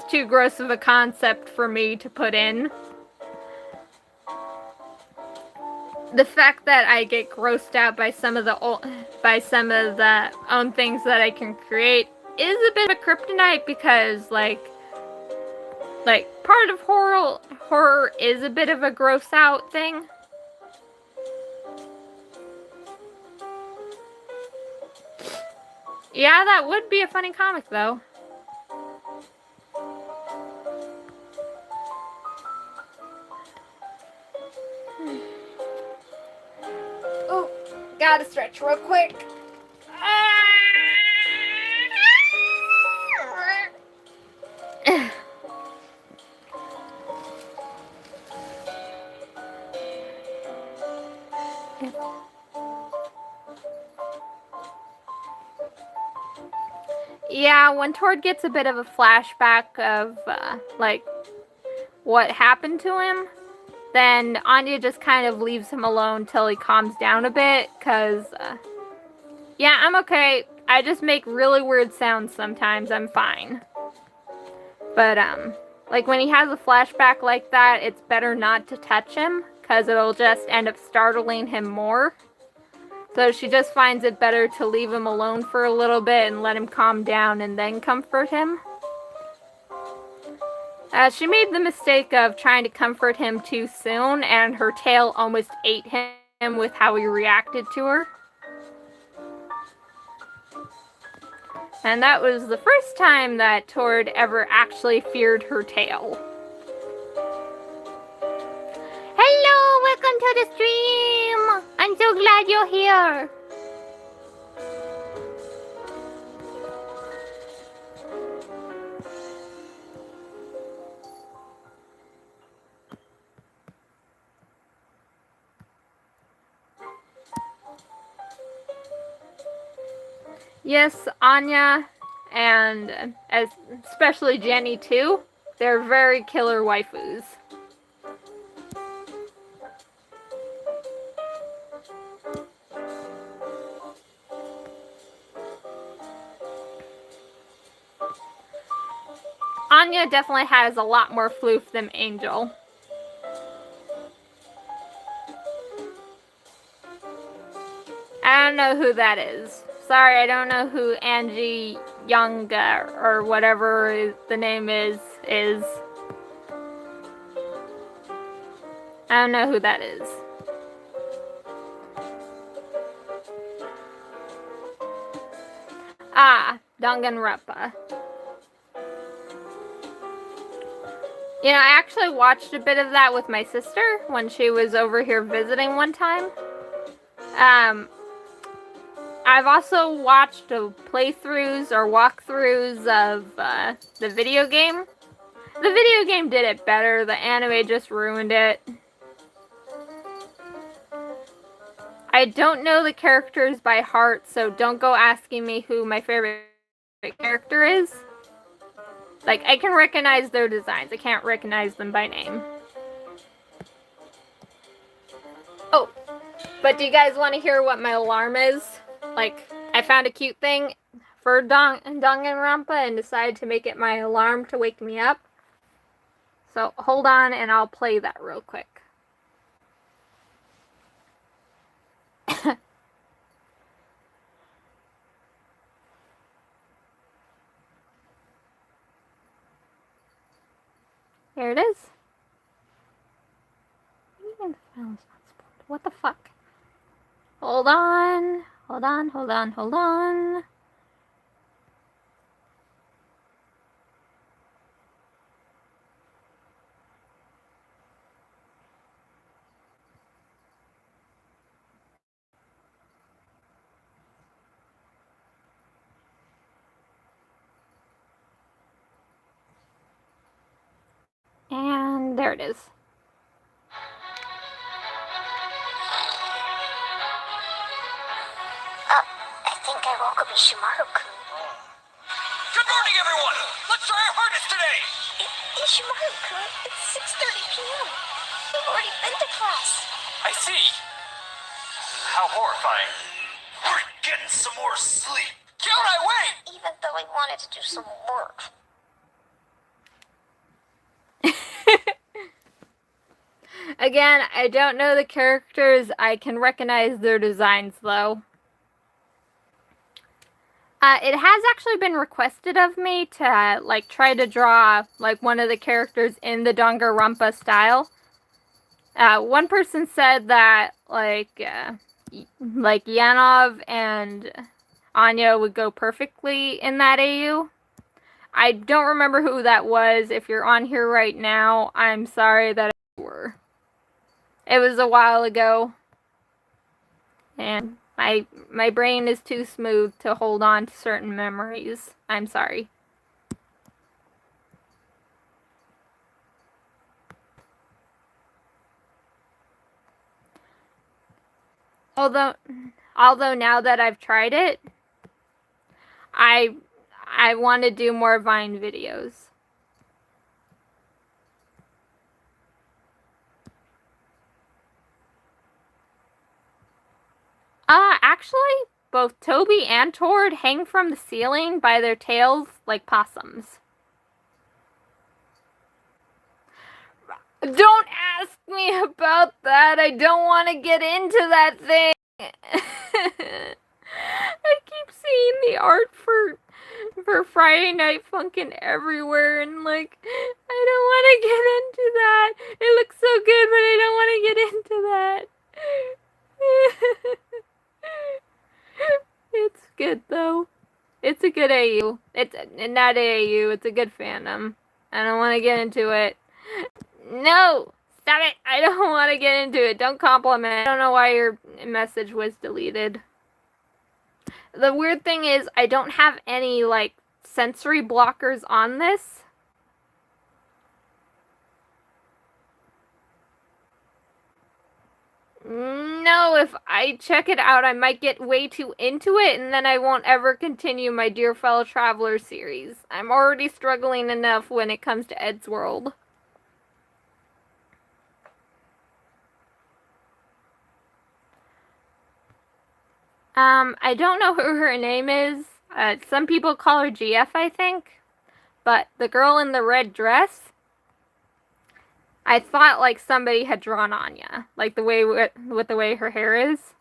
too gross of a concept for me to put in. The fact that I get grossed out by some of the own things that I can create is a bit of a kryptonite, because, like, part of horror is a bit of a gross out thing. Yeah, that would be a funny comic, though. Oh, gotta stretch real quick. Yeah, when Tord gets a bit of a flashback of, like, what happened to him, then Anya just kind of leaves him alone till he calms down a bit, because, yeah, I'm okay. I just make really weird sounds sometimes. I'm fine. But, like, when he has a flashback like that, it's better not to touch him, because it'll just end up startling him more. So she just finds it better to leave him alone for a little bit and let him calm down and then comfort him. She made the mistake of trying to comfort him too soon, and her tail almost ate him with how he reacted to her. And that was the first time that Tord ever actually feared her tail. Hello, welcome to the stream! I'm so glad you're here! Yes, Anya, and especially Jenny too, they're very killer waifus. Anya definitely has a lot more floof than Angel. I don't know who that is. Sorry, I don't know who Angie Young or whatever the name is. I don't know who that is. Ah, Danganronpa. You know, I actually watched a bit of that with my sister when she was over here visiting one time. I've also watched playthroughs or walkthroughs of the video game. The video game did it better. The anime just ruined it. I don't know the characters by heart, so don't go asking me who my favorite character is. Like, I can recognize their designs. I can't recognize them by name. Oh, but do you guys want to hear what my alarm is? Like, I found a cute thing for Danganronpa and decided to make it my alarm to wake me up. So, hold on and I'll play that real quick. Here it is. What the fuck? Hold on. Hold on. And there it is. I think I woke up Ishimaru-kun. Good morning, everyone! Let's try our hardest today! Ishimaru-kun, it's 6:30 p.m. We've already been to class. I see. How horrifying. We're getting some more sleep. Kyodai, wait! Even though I wanted to do some work. Again, I don't know the characters. I can recognize their designs, though. It has actually been requested of me to, like, try to draw, like, one of the characters in the Danganronpa style. One person said that, like Yanov and Anya would go perfectly in that AU. I don't remember who that was. If you're on here right now, I'm sorry that you were. It was a while ago. And my brain is too smooth to hold on to certain memories. I'm sorry. Although now that I've tried it, I want to do more Vine videos. Actually, both Toby and Tord hang from the ceiling by their tails like possums. Don't ask me about that. I don't want to get into that thing. I keep seeing the art for Friday Night Funkin' everywhere, and like, I don't want to get into that. It looks so good, but I don't want to get into that. It's good though. It's a good AU. It's not AU. It's a good fandom. I don't want to get into it. No! Stop it! I don't want to get into it. Don't compliment. I don't know why your message was deleted. The weird thing is, I don't have any, like, sensory blockers on this. No, if I check it out, I might get way too into it, and then I won't ever continue my Dear Fellow Traveler series. I'm already struggling enough when it comes to Eddsworld. I don't know who her name is. Some people call her GF, I think. But the girl in the red dress, I thought like somebody had drawn Anya, like the way with the way her hair is.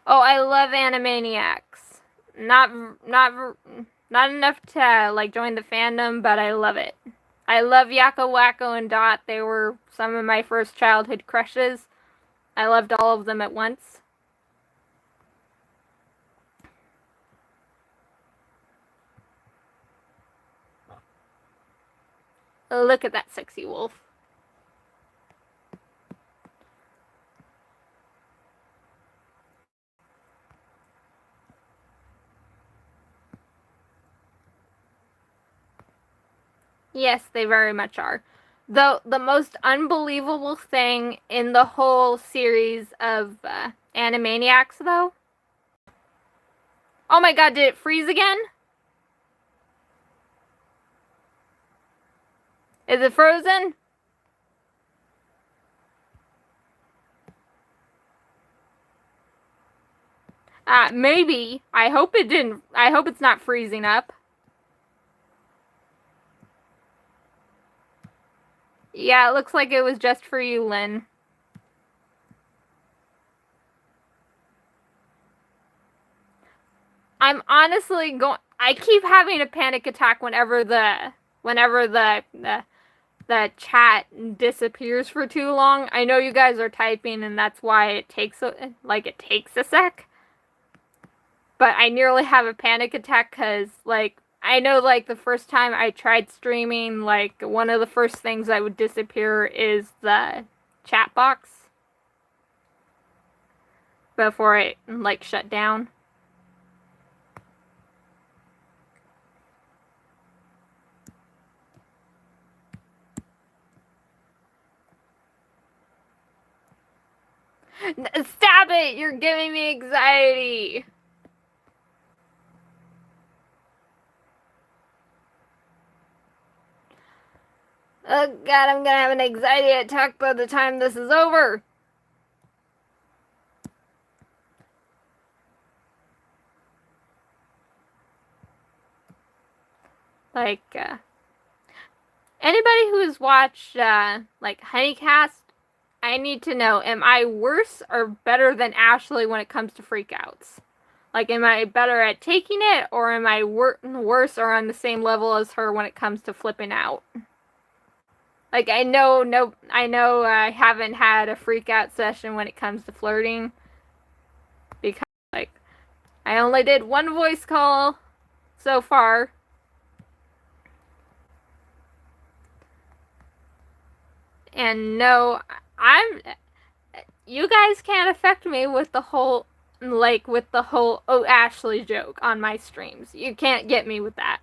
Oh, I love Animaniacs. Not enough to like join the fandom, but I love it. I love Yakko, Wakko, and Dot. They were some of my first childhood crushes. I loved all of them at once. Look at that sexy wolf. Yes, they very much are. Though the most unbelievable thing in the whole series of Animaniacs, though. Oh my god, did it freeze again? Is it frozen? Maybe. I hope it didn't. I hope it's not freezing up. Yeah, it looks like it was just for you, Lynn. I'm honestly going. I keep having a panic attack whenever the chat disappears for too long. I know you guys are typing, and that's why it takes a sec. But I nearly have a panic attack because, like, I know, like, the first time I tried streaming, like, one of the first things that would disappear is the chat box before it, like, shut down. Stop it! You're giving me anxiety! Oh god, I'm gonna have an anxiety attack by the time this is over! Like, anybody who has watched, like, Honeycast, I need to know, am I worse or better than Ashley when it comes to freakouts? Like, am I better at taking it, or am I worse or on the same level as her when it comes to flipping out? Like, I know I haven't had a freakout session when it comes to flirting. Because, like, I only did one voice call so far. And no, you guys can't affect me with the whole, oh, Ashley joke on my streams. You can't get me with that.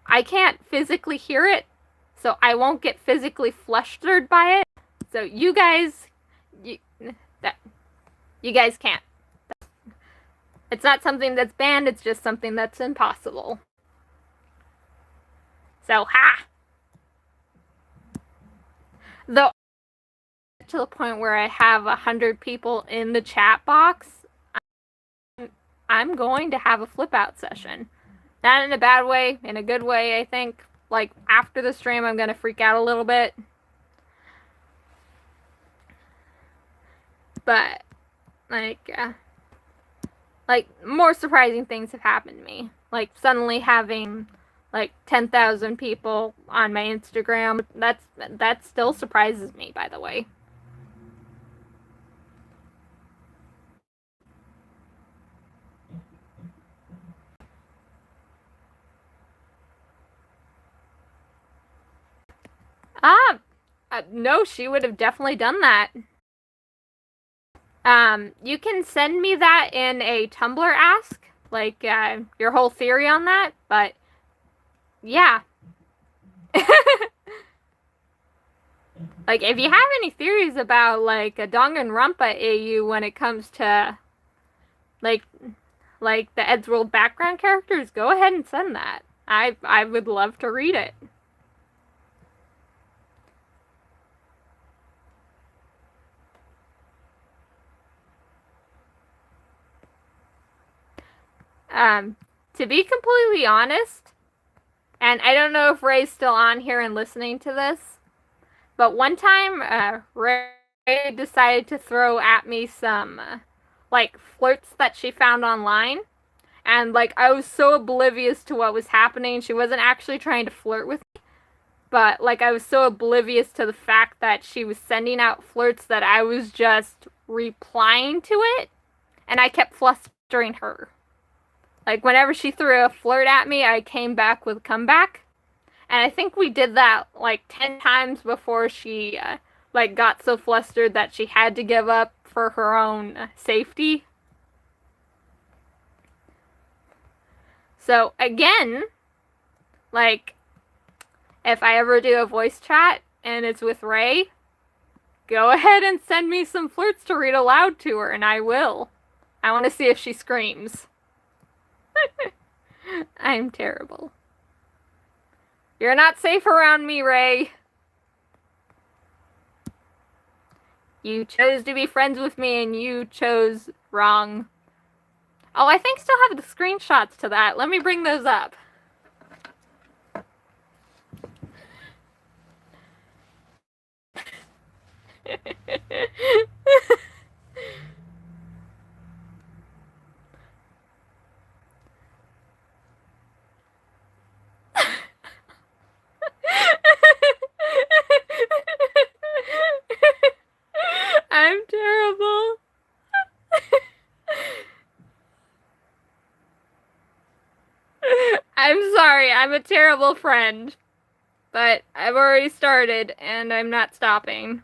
I can't physically hear it, so I won't get physically flustered by it. So you guys, you guys can't. It's not something that's banned, it's just something that's impossible. So, ha! Though, to the point where I have 100 people in the chat box, I'm going to have a flip out session. Not in a bad way, in a good way, I think. Like, after the stream, I'm gonna freak out a little bit. But, like, more surprising things have happened to me. Like, suddenly having, like, 10,000 people on my Instagram. That still surprises me, by the way. No, she would have definitely done that. You can send me that in a Tumblr ask, like, your whole theory on that, but, yeah. Like, if you have any theories about, like, a Danganronpa AU when it comes to, like the Eddsworld background characters, go ahead and send that. I would love to read it. To be completely honest, and I don't know if Ray's still on here and listening to this, but one time, Ray decided to throw at me some, like, flirts that she found online. And, like, I was so oblivious to what was happening. She wasn't actually trying to flirt with me. But, like, I was so oblivious to the fact that she was sending out flirts that I was just replying to it. And I kept flustering her. Like, whenever she threw a flirt at me, I came back with a comeback. And I think we did that, like, 10 times before she, like, got so flustered that she had to give up for her own safety. So, again, like, if I ever do a voice chat and it's with Ray, go ahead and send me some flirts to read aloud to her, and I will. I want to see if she screams. I'm terrible. You're not safe around me, Ray. You chose to be friends with me and you chose wrong. Oh, I think I still have the screenshots to that. Let me bring those up. I'm terrible. I'm sorry, I'm a terrible friend. But I've already started, and I'm not stopping.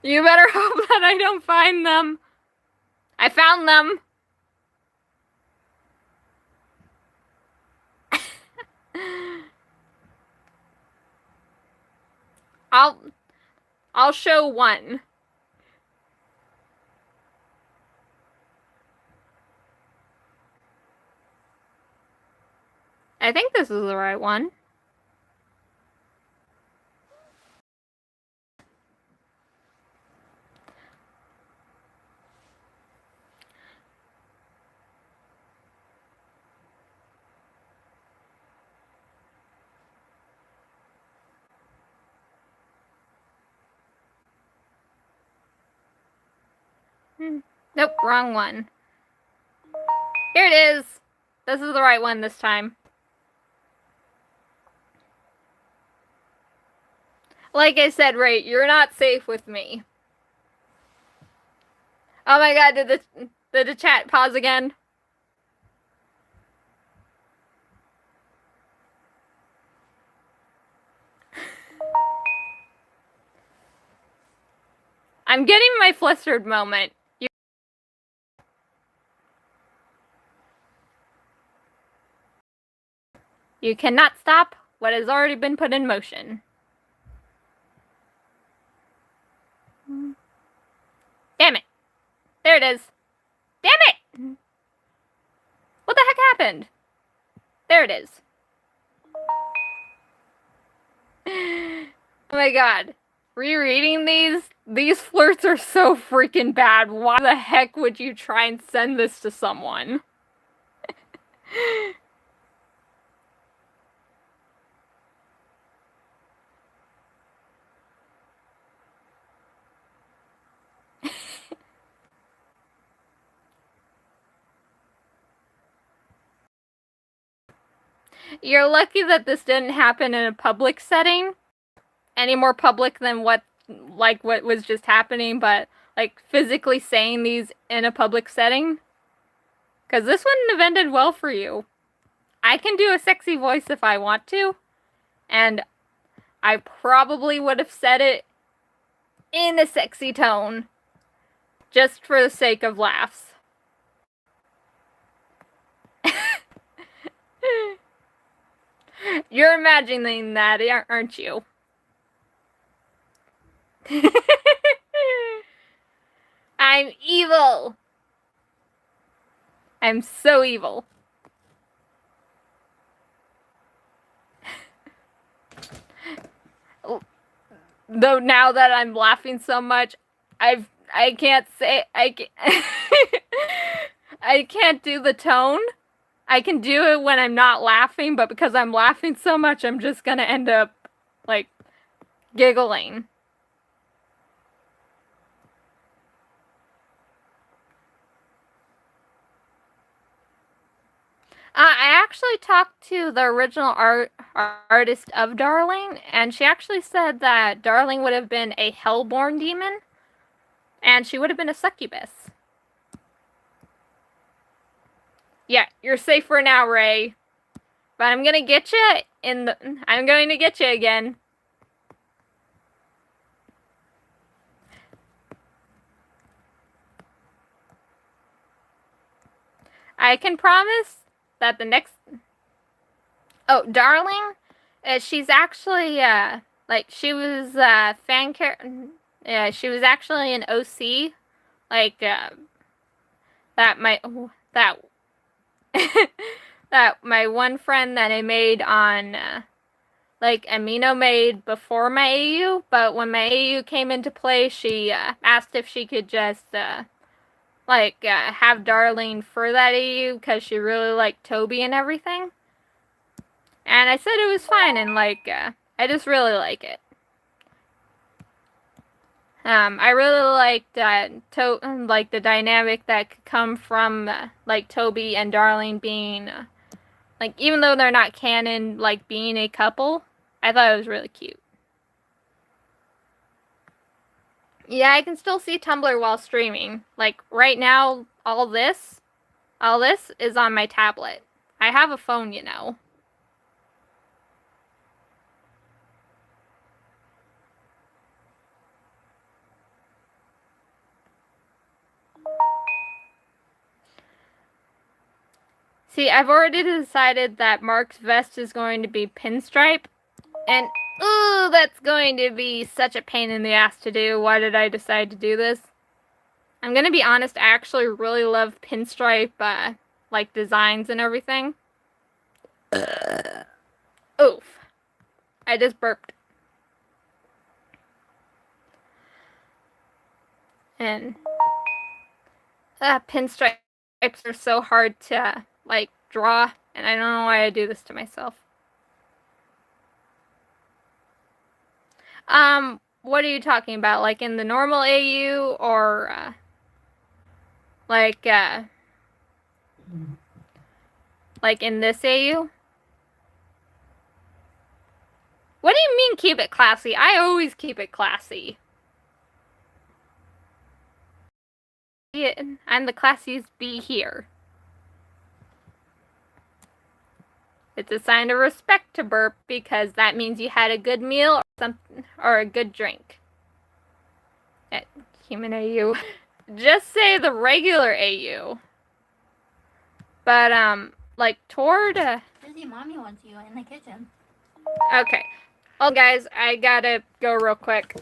You better hope that I don't find them. I found them. I'll show one. I think this is the right one. Nope, wrong one. Here it is. This is the right one this time. Like I said, Ray, you're not safe with me. Oh my god, did the chat pause again? I'm getting my flustered moment. You cannot stop what has already been put in motion. Damn it. There it is. Damn it! What the heck happened? There it is. Oh my god. Rereading these flirts are so freaking bad. Why the heck would you try and send this to someone? You're lucky that this didn't happen in a public setting. Any more public than what was just happening, but like physically saying these in a public setting. Because this wouldn't have ended well for you. I can do a sexy voice if I want to, and I probably would have said it in a sexy tone, just for the sake of laughs. You're imagining that, aren't you? I'm evil! I'm so evil. Though now that I'm laughing so much, I can't say I can't do the tone. I can do it when I'm not laughing, but because I'm laughing so much, I'm just gonna end up like giggling. I actually talked to the original artist of Darling, and she actually said that Darling would have been a hellborn demon, and she would have been a succubus. Yeah, you're safe for now, Ray. But I'm gonna get you I'm going to get you again. I can promise that the next... Oh, Darling? She's actually, like, she was, fan character... Yeah, she was actually an OC. Like, that my... That... that my one friend that I made on, like, Amino made before my AU, but when my AU came into play, she, asked if she could just, have Darling for that AU, because she really liked Toby and everything. And I said it was fine, and, like, I just really like it. I really liked, like, the dynamic that could come from, like, Toby and Darling being, like, even though they're not canon, like, being a couple, I thought it was really cute. Yeah, I can still see Tumblr while streaming. Like, right now, all this is on my tablet. I have a phone, you know. See, I've already decided that Mark's vest is going to be pinstripe, and ooh, that's going to be such a pain in the ass to do. Why did I decide to do this? I'm gonna be honest, I actually really love pinstripe, like, designs and everything. Oof. I just burped. And, pinstripes are so hard to, like, draw, and I don't know why I do this to myself. What are you talking about? Like, in the normal AU, or, like in this AU? What do you mean keep it classy? I always keep it classy. I'm the classiest bee here. It's a sign of respect to burp because that means you had a good meal or something, or a good drink. At human AU. Just say the regular AU. But, like, toward... Lizzie, Mommy wants you in the kitchen. Okay. Well, guys, I gotta go real quick.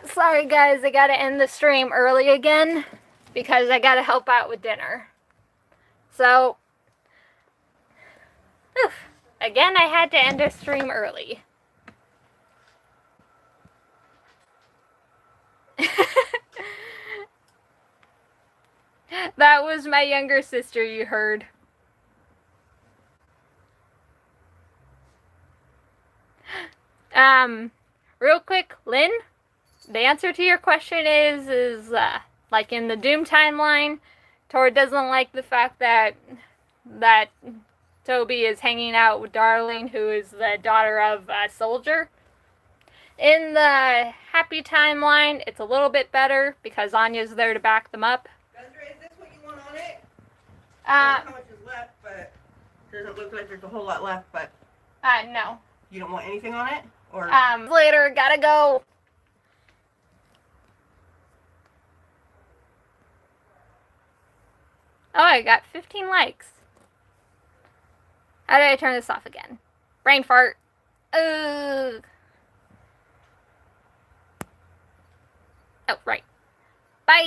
Sorry guys, I gotta end the stream early again because I gotta help out with dinner. So, again, I had to end the stream early. That was my younger sister you heard. Real quick, Lynn, the answer to your question is like in the Doom timeline, Tor doesn't like the fact that Toby is hanging out with Darlene, who is the daughter of a soldier. In the Happy timeline, it's a little bit better because Anya's there to back them up. Desiree, is this what you want on it? I don't know how much is left, but doesn't look like there's a whole lot left, but No. you don't want anything on it? Or Later, gotta go. Oh, I got 15 likes. How did I turn this off again? Brain fart. Ugh. Oh, right.